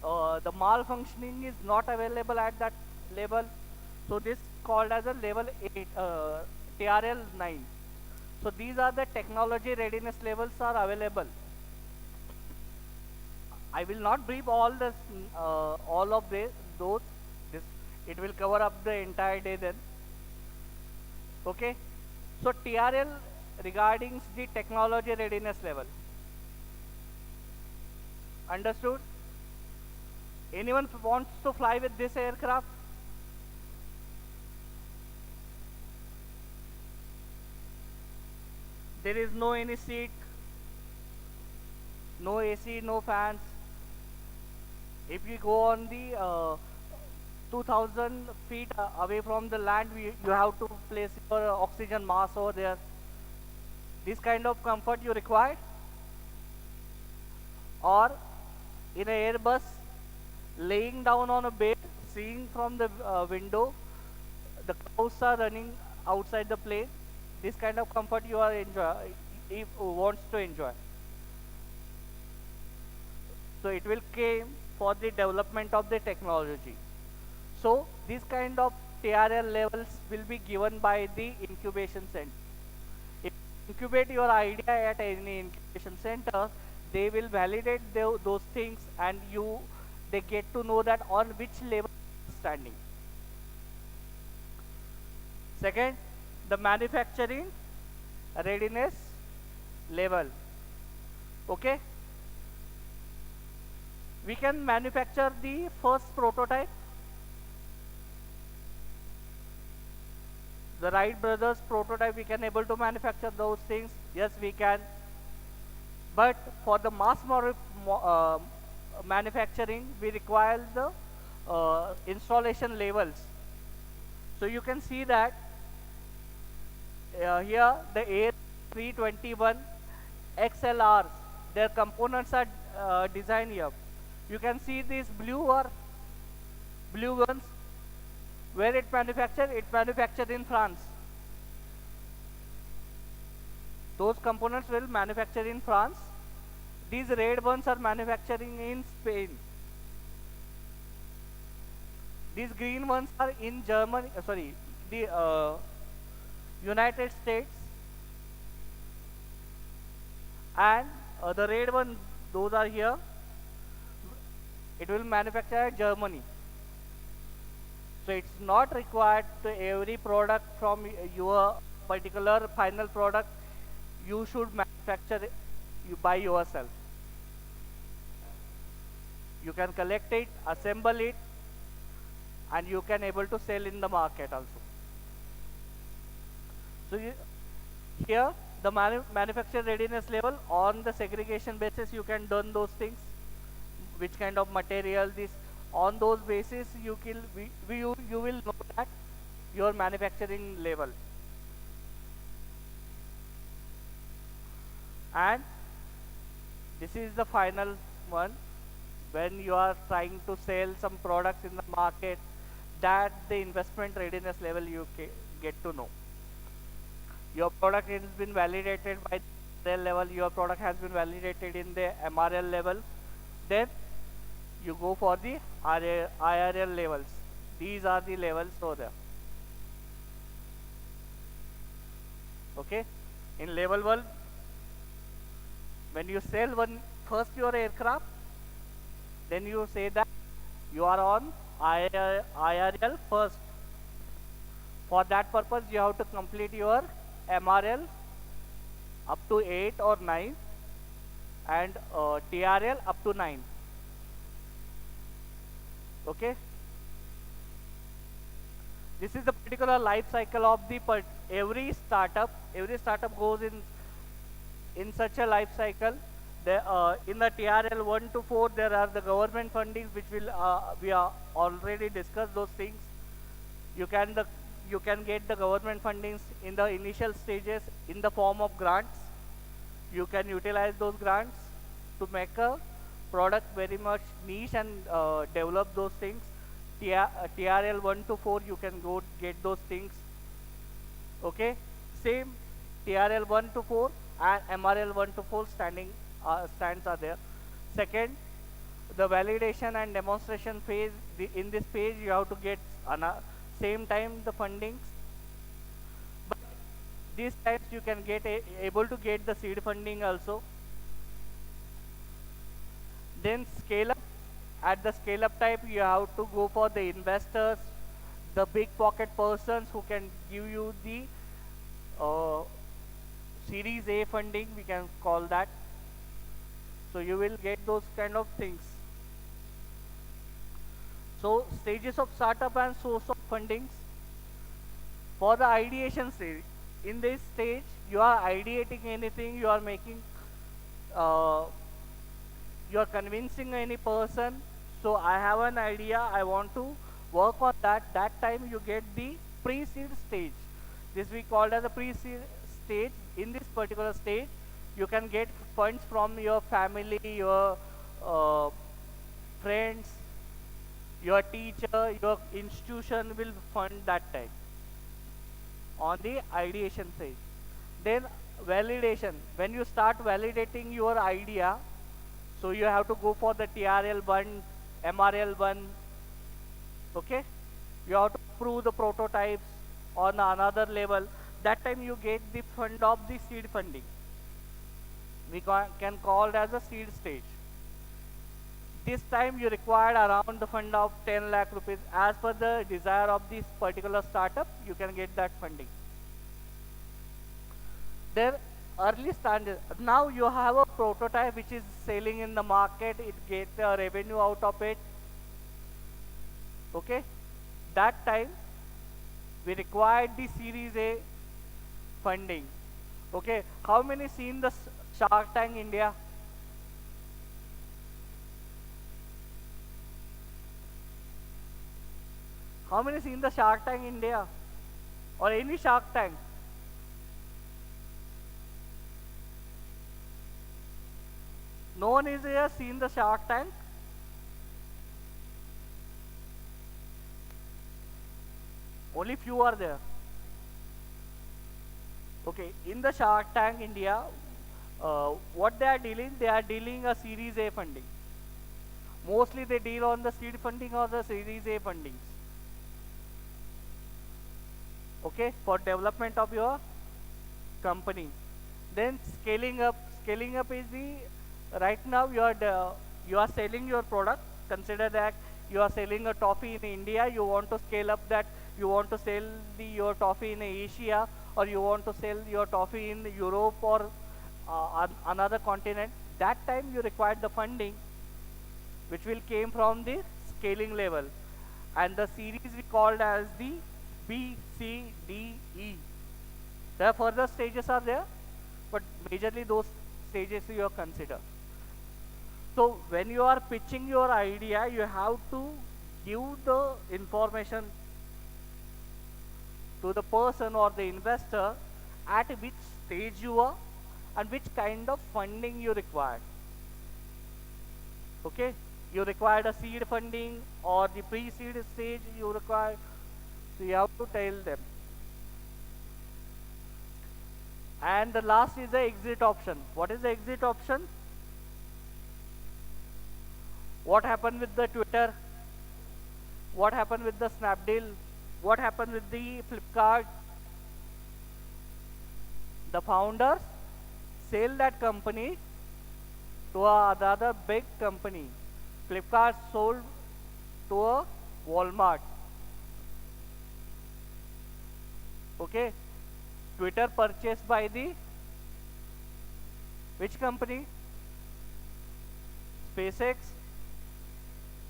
The malfunctioning is not available at that level. So this called as a level 8, TRL9. So these are the technology readiness levels are available. I will not brief all this, all of those. It will cover up the entire day then. Okay. So TRL regarding the technology readiness level. Understood? Anyone wants to fly with this aircraft? There is no any seat, no AC, no fans. If you go on the 2000 feet away from the land, you have to place your oxygen mask over there. This kind of comfort you require? Or in an Airbus, laying down on a bed, seeing from the window, the clouds are running outside the plane. This kind of comfort you are if wants to enjoy. So it will came for the development of the technology. So this kind of TRL levels will be given by the incubation center. If you incubate your idea at any incubation center, they will validate those things and they get to know that on which level it's standing. Second, the manufacturing readiness level. Okay. We can manufacture the first prototype. The Wright brothers prototype, we can able to manufacture those things. Yes, we can. But for the mass manufacturing, we require the installation levels. So you can see that here the A321 XLRs, their components are designed here. You can see these blue ones. Where it manufactured in France. Those components will manufacture in France. These red ones are manufacturing in Spain. These green ones are in Germany, the United States. And the red one, those are here. It will manufacture in Germany. So it's not required to every product from your particular final product, you should manufacture it by yourself. You can collect it, assemble it, and you can able to sell in the market also. So here the manufacture readiness level, on the segregation basis you can done those things. Which kind of material, this On those basis, you will know that your manufacturing level. And this is the final one, when you are trying to sell some products in the market, that the investment readiness level you get to know. Your product has been validated by the level, your product has been validated in the MRL level, then you go for the IRL levels. These are the levels over there. Okay, in level 1, when you sell first your aircraft, then you say that you are on IRL first. For that purpose, you have to complete your MRL up to 8 or 9 and TRL up to 9. Okay. This is the particular life cycle of the every startup. Every startup goes in such a life cycle. In the TRL 1 to 4, there are the government fundings, which we are already discussed those things. You can get the government fundings in the initial stages in the form of grants. You can utilize those grants to make a product very much niche and develop those things. TRL 1 to 4, you can go get those things. Okay, same TRL 1 to 4 and MRL 1 to 4 stands are there. Second, the validation and demonstration phase. In this phase, you have to get same time the fundings, but these times you can get able to get the seed funding also. Then scale up. At the scale up type, you have to go for the investors, the big pocket persons who can give you the Series A funding, we can call that. So you will get those kind of things. So stages of startup and source of fundings. For the ideation stage, in this stage, you are ideating anything, you are making, you are convincing any person. So I have an idea, I want to work on that. That time you get the pre-seed stage. This we called as a pre-seed stage. In this particular stage, you can get funds from your family, your friends, your teacher, your institution will fund that time on the ideation stage. Then validation. When you start validating your idea, so you have to go for the TRL1, MRL1. Okay, you have to prove the prototypes on another level. That time you get the fund of the seed funding. We can call it as a seed stage. This time you require around the fund of 10 lakh rupees. As per the desire of this particular startup, you can get that funding. Then early standard. Now you have a prototype which is selling in the market. It gets a revenue out of it. Okay. That time we required the Series A funding. Okay. How many seen the Shark Tank India? How many seen the Shark Tank India? Or any Shark Tank? No one is here seen the Shark Tank? Only few are there. Okay, in the Shark Tank India, what they are dealing a Series A funding. Mostly they deal on the seed funding or the Series A fundings. Okay, for development of your company. Then scaling up is the, right now you are selling your product. Consider that you are selling a toffee in India, you want to scale up that, you want to sell your toffee in Asia, or you want to sell your toffee in Europe or another continent. That time you require the funding, which will came from the scaling level. And the series we called as the B, C, D, E. There are further stages are there, but majorly those stages you consider. So when you are pitching your idea, you have to give the information to the person or the investor at which stage you are and which kind of funding you require. Okay, you required a seed funding or the pre-seed stage you require, so you have to tell them. And the last is the exit option. What is the exit option? What happened with the Twitter? What happened with the Snapdeal? What happened with the Flipkart? The founders sell that company to another big company. Flipkart sold to a Walmart. Okay. Twitter purchased by the which company? SpaceX.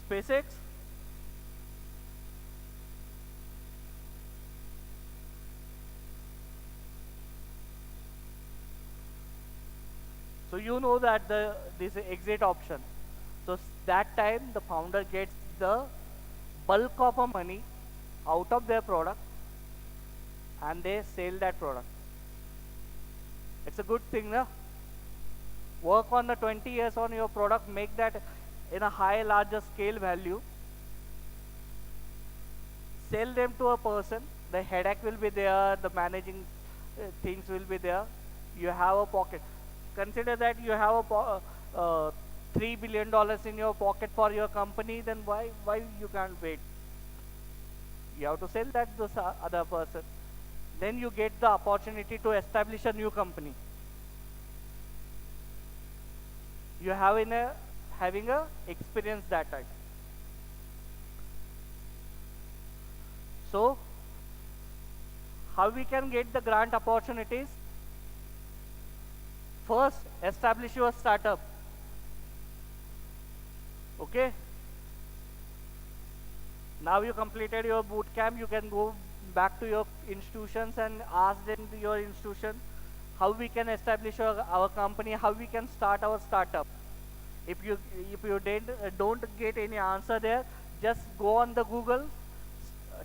SpaceX. So you know that this exit option. So that time the founder gets the bulk of a money out of their product and they sell that product. It's a good thing, no? Work on the 20 years on your product, make that in a high, larger scale value. Sell them to a person, the headache will be there, the managing things will be there. You have a pocket. Consider that you have a $3 billion in your pocket for your company, then why you can't wait? You have to sell that to the other person. Then you get the opportunity to establish a new company. You have having a experience that time. So, how we can get the grant opportunities? First, establish your startup. Okay? Now you completed your boot camp, you can go back to your institutions and ask them to your institution how we can establish our company, how we can start our startup. If you don't get any answer there, just go on the Google,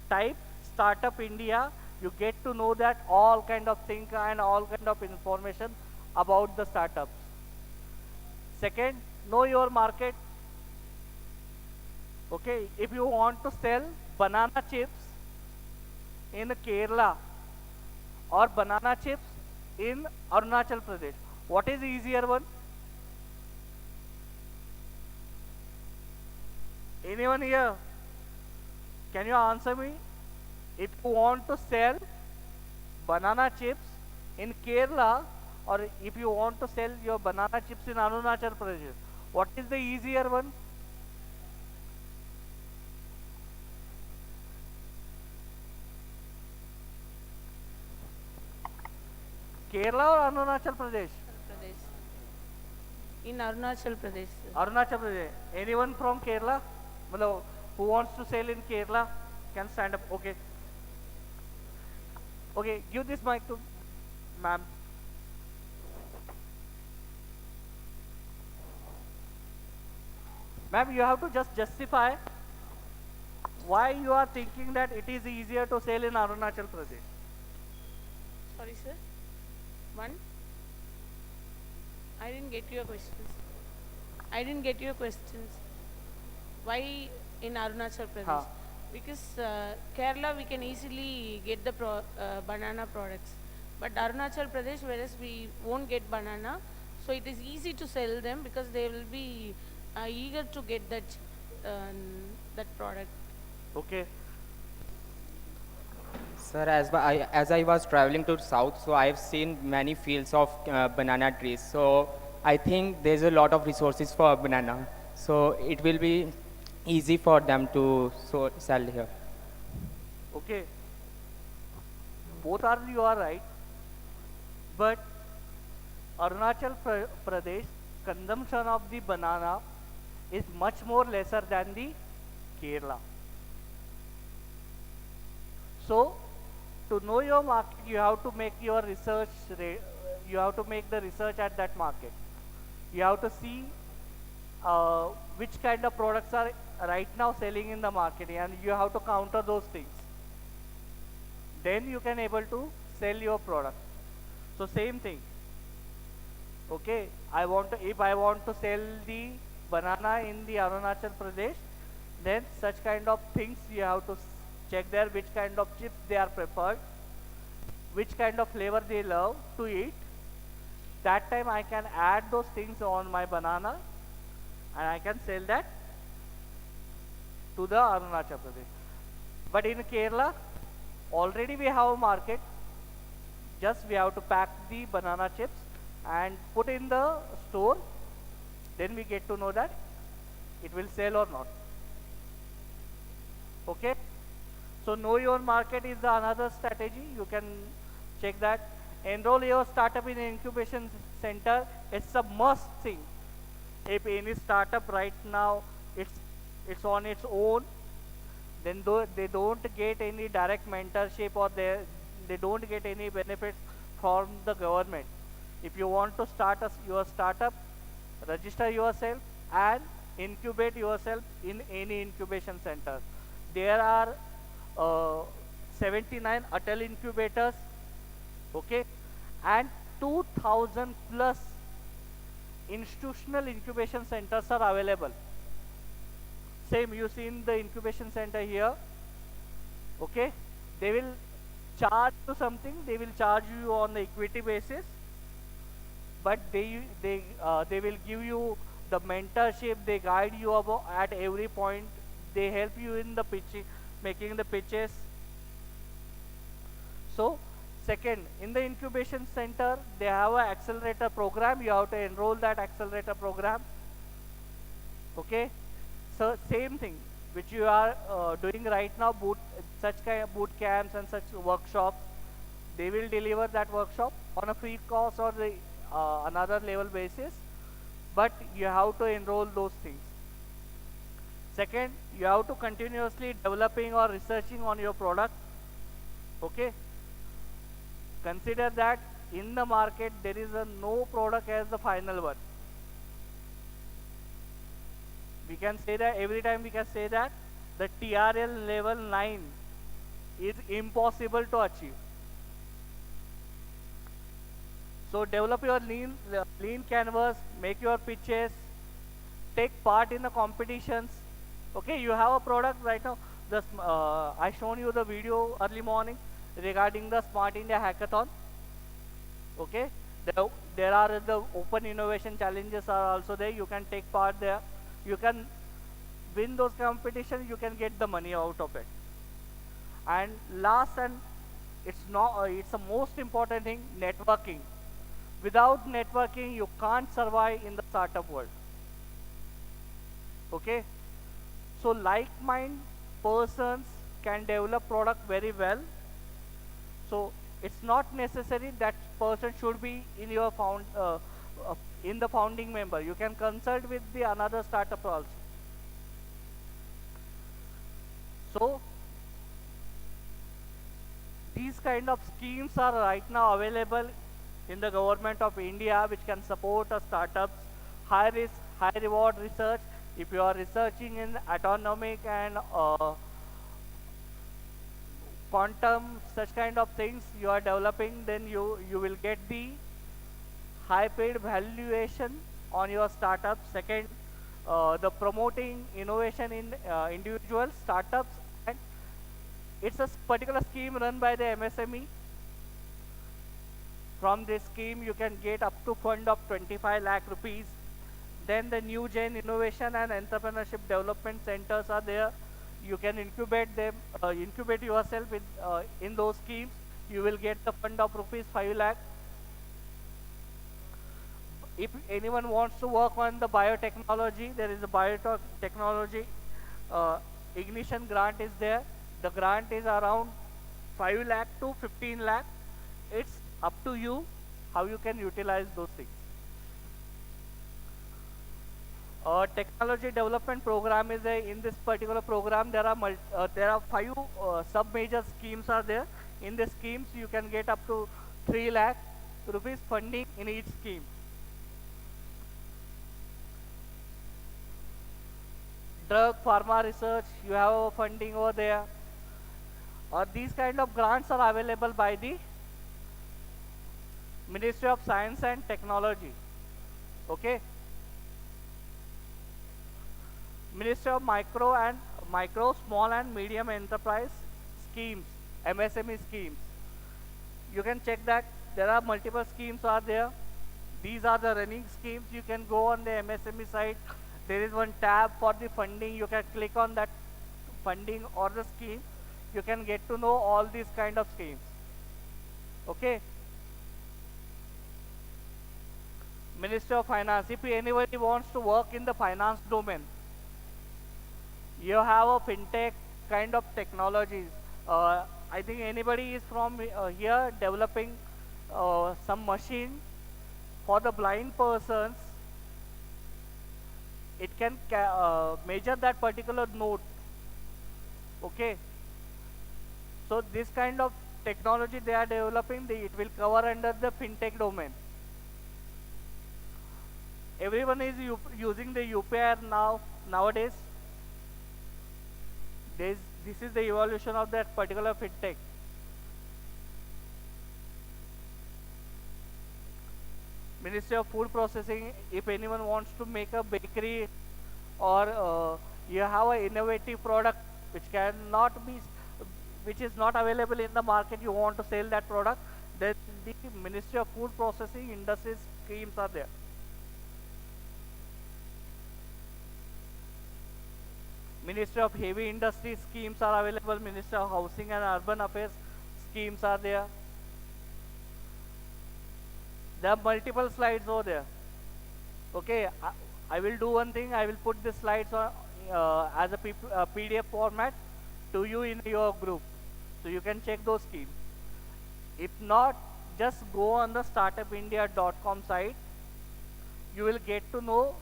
type Startup India. You get to know that all kind of things and all kind of information about the startups. Second, know your market. Okay, if you want to sell banana chips in Kerala or banana chips in Arunachal Pradesh, what is the easier one? Anyone here? Can you answer me? If you want to sell banana chips in Kerala or if you want to sell your banana chips in Arunachal Pradesh, what is the easier one? Kerala or Arunachal Pradesh? In Arunachal Pradesh. Arunachal Pradesh. Anyone from Kerala? Who wants to sell in Kerala can stand up. Okay. Okay, give this mic to ma'am. Ma'am, you have to just justify why you are thinking that it is easier to sell in Arunachal Pradesh. Sorry, sir. One. I didn't get your questions. I didn't get your questions. Why in Arunachal Pradesh? Because Kerala we can easily get the banana products, but Arunachal Pradesh, whereas we won't get banana, so it is easy to sell them because they will be eager to get that product. Okay. Sir, as I was traveling to south, so I have seen many fields of banana trees. So I think there's a lot of resources for banana. So it will be easy for them to sell here. Okay. You are right. But Arunachal Pradesh consumption of the banana is much more lesser than the Kerala. So to know your market, you have to make your research. You have to make the research at that market. You have to see which kind of products are right now selling in the market, and you have to counter those things. Then you can able to sell your product. So same thing. Okay, if I want to sell the banana in the Arunachal Pradesh, then such kind of things you have to check there, which kind of chips they are preferred, which kind of flavor they love to eat. That time I can add those things on my banana and I can sell that to the Arunachal Pradesh. But in Kerala, already we have a market. Just we have to pack the banana chips and put in the store. Then we get to know that it will sell or not. Okay. So know your market is another strategy. You can check that. Enroll your startup in an incubation center. It's a must thing. If any startup right now it's on its own, then they don't get any direct mentorship or they don't get any benefits from the government. If you want to start your startup, register yourself and incubate yourself in any incubation center. There are 79 Atal incubators, okay, and 2000 plus institutional incubation centers are available. Same, you see in the incubation center here, okay, they will charge you something, they will charge you on the equity basis, but they will give you the mentorship, they guide you about at every point, they help you in the pitching, making the pitches. So second, in the incubation center, they have an accelerator program. You have to enroll that accelerator program. Okay. So same thing, which you are doing right now, such kind of boot camps and such workshops. They will deliver that workshop on a free cost or the another level basis, but you have to enroll those things. Second, you have to continuously developing or researching on your product. Okay. Consider that in the market there is no product as the final one. We can say that every time we can say that the TRL level 9 is impossible to achieve. So develop your lean canvas, make your pitches, take part in the competitions. Okay, you have a product right now. I shown you the video early morning regarding the Smart India Hackathon. Okay, there are the open innovation challenges are also there. You can take part there. You can win those competitions. You can get the money out of it. And last, and it's the most important thing, networking. Without networking, you can't survive in the startup world. Okay, so like-minded persons can develop product very well. So it's not necessary that person should be in your in the founding member. You can consult with the another startup also. So these kind of schemes are right now available in the government of India, which can support startups, high risk, high reward research. If you are researching in atomic and quantum, such kind of things you are developing, then you will get the high paid valuation on your startup. Second, the promoting innovation in individual startups, and it's a particular scheme run by the MSME. From this scheme you can get up to fund of 25 lakh rupees. Then the new gen innovation and entrepreneurship development centers are there. You can incubate them, incubate yourself in those schemes. You will get the fund of rupees 5 lakh. If anyone wants to work on the biotechnology, there is a biotechnology ignition grant is there. The grant is around 5 lakh to 15 lakh. It's up to you how you can utilize those things. Technology development program is in this particular program. There are 5 sub major schemes are there. In the schemes you can get up to 3 lakh rupees funding in each scheme. drug, pharma research, you have funding over there. Or these kind of grants are available by the Ministry of Science and Technology. Okay. Ministry of Micro, Small and Medium Enterprise schemes, MSME schemes. You can check that there are multiple schemes are there. These are the running schemes. You can go on the MSME site. There is one tab for the funding. You can click on that funding or the scheme. You can get to know all these kind of schemes. Okay. Ministry of Finance. If anybody wants to work in the finance domain, you have a fintech kind of technologies. I think anybody is from here developing some machine for the blind persons. It can measure that particular note. Okay. So this kind of technology they are developing, it will cover under the fintech domain. Everyone is using the UPI nowadays. This is the evolution of that particular fintech. Ministry of Food Processing, if anyone wants to make a bakery or you have an innovative product which is not available in the market, you want to sell that product, then the Ministry of Food Processing Industries schemes are there. Ministry of Heavy Industry schemes are available. Ministry of Housing and Urban Affairs schemes are there. There are multiple slides over there. Okay, I will do one thing. I will put the slides on, as a PDF format to you in your group, so you can check those schemes. If not, just go on the startupindia.com site. You will get to know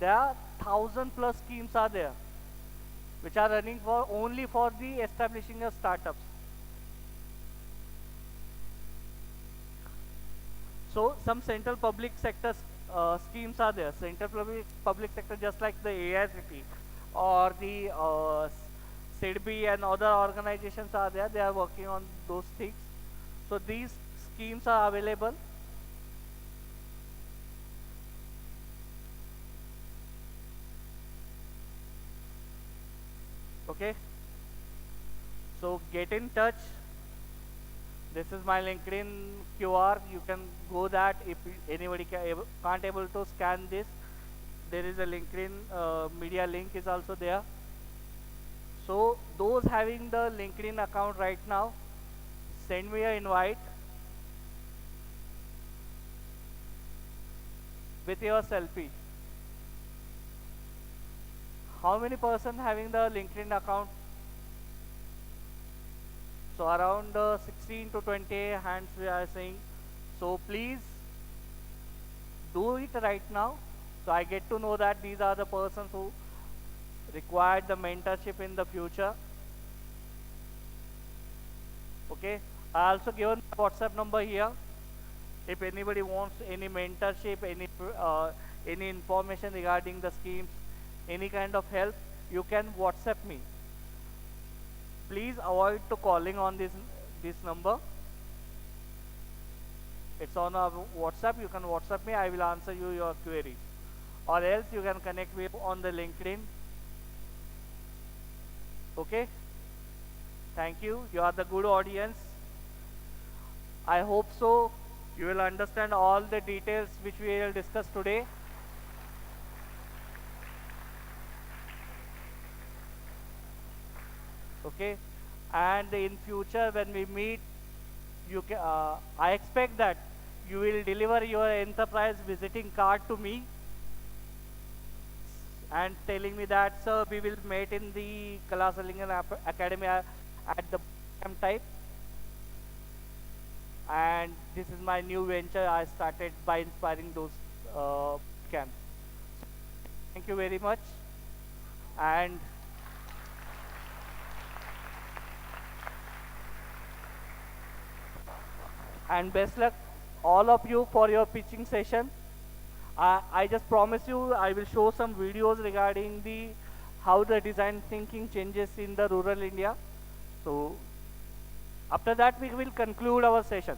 there are 1,000+ schemes are there, which are running only for the establishing of startups. So some central public sector schemes are there. Central public sector, just like the AICT or the SIDBI and other organizations are there. They are working on those things. So these schemes are available. Okay. So get in touch. This is my LinkedIn QR. You can go that. If anybody can't able to scan this, there is a LinkedIn media link is also there. So those having the LinkedIn account right now, send me an invite with your selfie. How many person having the LinkedIn account? So around 16 to 20 hands we are saying. So please do it right now. So I get to know that these are the persons who require the mentorship in the future. Okay. I also given WhatsApp number here. If anybody wants any mentorship, any information regarding the schemes, any kind of help, you can WhatsApp me. Please avoid to calling on this number. It's on our WhatsApp. You can WhatsApp me. I will answer you your queries. Or else you can connect me on the LinkedIn. Okay. Thank you. You are the good audience. I hope so. You will understand all the details which we will discuss today. Okay, and in future when we meet, you can, I expect that you will deliver your enterprise visiting card to me and telling me that, sir, we will meet in the Kalasalingam Academy at the Bootcamp type, and this is my new venture I started by inspiring those camps. So, thank you very much, and best luck all of you for your pitching session. I just promise you I will show some videos regarding the how the design thinking changes in the rural India. So after that, we will conclude our session.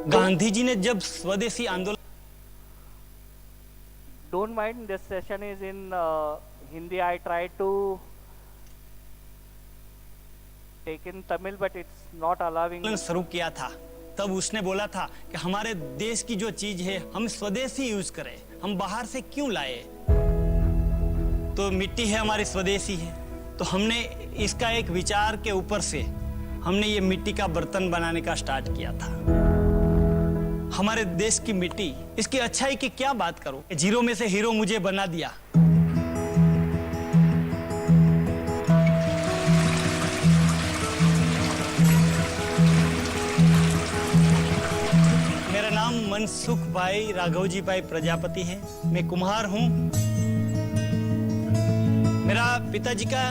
Gandhi ji ने जब स्वदेशी आंदोलन Don't mind, this session is in Hindi. I tried to take in Tamil, but it's not allowing. शुरू किया था, तब उसने बोला था कि हमारे देश की जो चीज है हम स्वदेशी यूज करें, हम बाहर से क्यों लाए। तो मिट्टी है हमारी स्वदेशी है, तो हमने इसका एक विचार के ऊपर से हमने ये मिट्टी का बर्तन बनाने का स्टार्ट किया था। हमारे देश की मिट्टी, इसकी अच्छाई की क्या बात करूं, जीरो में से हीरो मुझे बना दिया। मेरा नाम मनसुख भाई राघवजी भाई प्रजापति है, मैं कुम्हार हूं। मेरा पिताजी का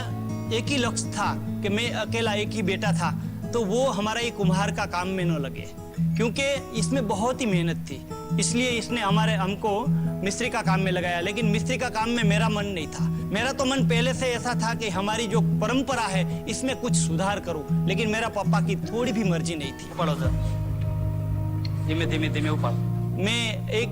एक ही लक्ष्य था कि मैं अकेला एक ही बेटा था, तो वो हमारा ये कुम्हार का काम में न लगे, क्योंकि इसमें बहुत ही मेहनत थी, इसलिए इसने हमको मिस्त्री का काम में लगाया। लेकिन मिस्त्री का काम में मेरा मन नहीं था। मेरा तो मन पहले से ऐसा था कि हमारी जो परंपरा है इसमें कुछ सुधार करूं, लेकिन मेरा पापा की थोड़ी भी मर्जी नहीं थी। धीमे धीमे धीमे ऊपर। मैं एक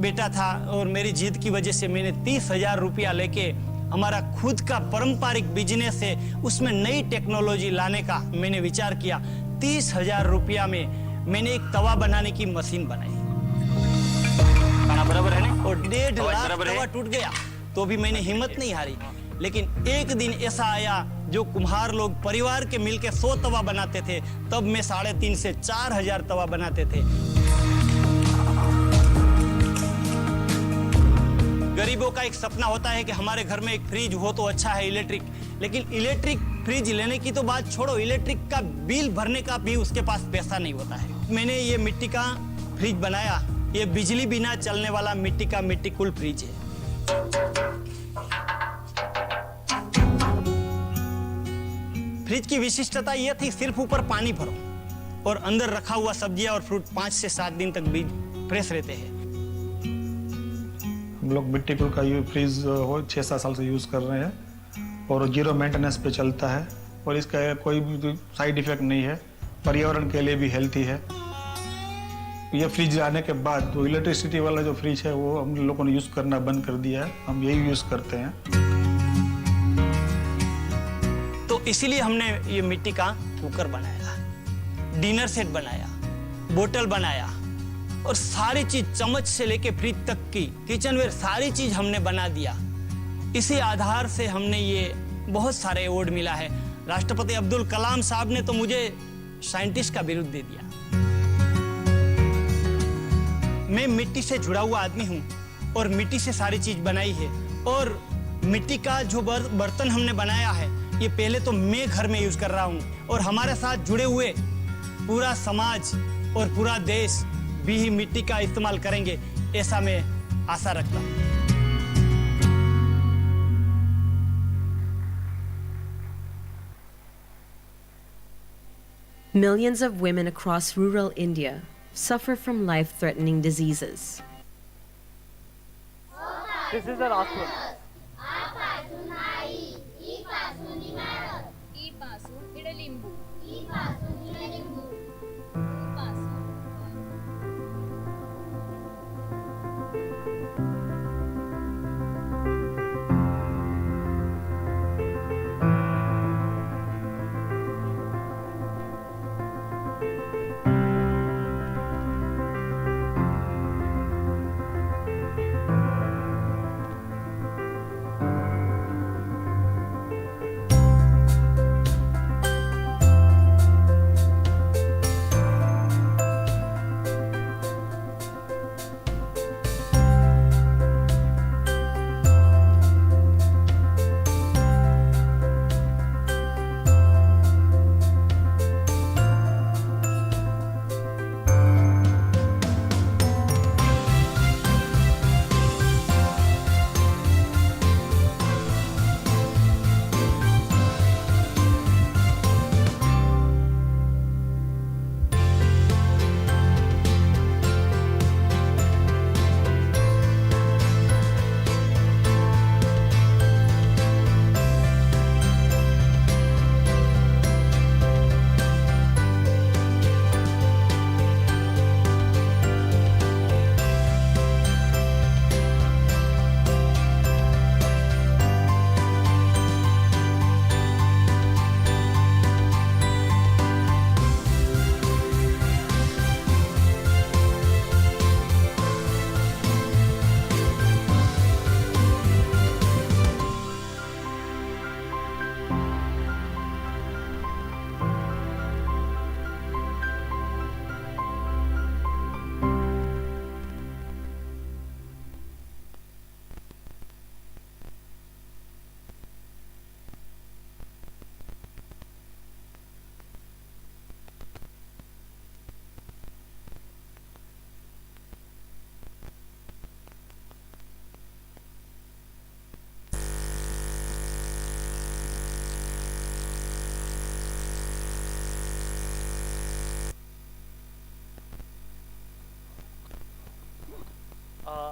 बेटा था और मेरी जिद की वजह से मैंने 30,000 रुपया लेके हमारा खुद का पारंपरिक बिजनेस है उसमें नई टेक्नोलॉजी लाने का मैंने विचार किया। 30,000 रुपया में मैंने एक तवा बनाने की मशीन बनाई। बराबर है ना? और 1.5 लाख तवा टूट गया, तो भी मैंने हिम्मत नहीं हारी। लेकिन एक दिन ऐसा आया जो कुम्हार लोग परिवार के मिलके 100 तवा बनाते थे, तब मैं 3.5 से 4,000 तवा बनाते थे। गरीबों का एक सपना होता है कि हमारे घर में एक फ्रिज हो तो अच्छा है, इलेक्ट्रिक। लेकिन इलेक्ट्रिक फ्रिज लेने की तो बात छोड़ो, इलेक्ट्रिक का बिल भरने का भी उसके पास पैसा नहीं होता है। मैंने ये मिट्टी का फ्रिज बनाया, ये बिजली बिना चलने वाला मिट्टी कूल फ्रिज है। फ्रिज की विशिष्टता यह थी, सिर्फ ऊपर पानी भरो और अंदर रखा हुआ सब्जियां और फ्रूट 5 से 7 दिन तक भी फ्रेश रहते हैं। हम लोग मिट्टी कूल का ये फ्रिज 6-7 साल से यूज कर रहे हैं और जीरो मेंटेनेंस पे चलता है और इसका कोई भी साइड इफेक्ट नहीं है, पर्यावरण के लिए भी हेल्थी है। ये फ्रिज आने के बाद जो इलेक्ट्रिसिटी वाला जो फ्रिज है वो हम लोगों ने यूज करना बंद कर दिया है, हम यही यूज करते हैं। तो इसीलिए हमने ये मिट्टी का कुकर बनाया, डिनर सेट बनाया, बोतल बनाया और सारी चीज चम्मच से लेके फ्रिज तक की किचनवेयर सारी चीज हमने बना दिया। इसी आधार से हमने ये बहुत सारे अवार्ड मिला है। राष्ट्रपति अब्दुल कलाम साहब ने तो मुझे साइंटिस्ट का बिरुद दे दिया। मैं मिट्टी से जुड़ा हुआ आदमी हूँ और मिट्टी से सारी चीज बनाई है। और मिट्टी का जो बर्तन हमने बनाया है ये पहले तो मैं घर में यूज कर रहा हूँ और हमारे साथ जुड़े हुए पूरा समाज और पूरा देश भी ही मिट्टी का इस्तेमाल करेंगे, ऐसा मैं आशा रखता हूँ। Millions of women across rural India suffer from life-threatening diseases. This is the last one.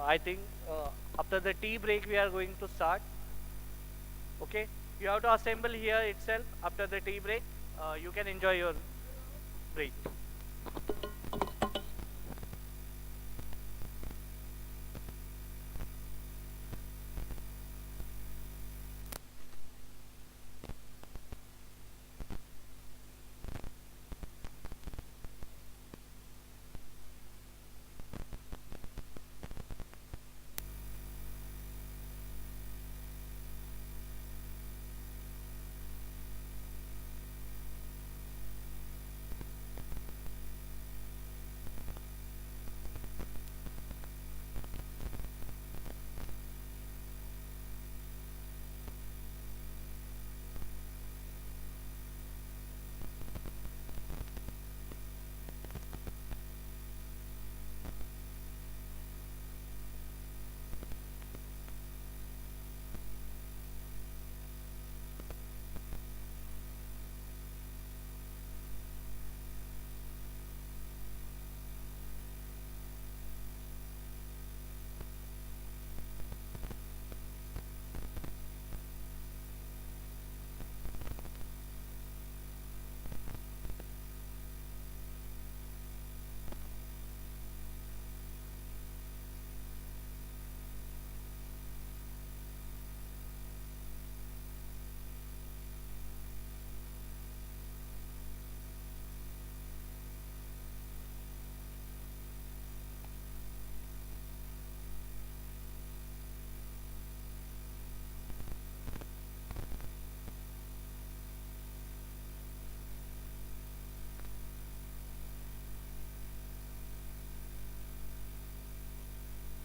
I think after the tea break we are going to start. Okay, you have to assemble here itself after the tea break. You can enjoy your break.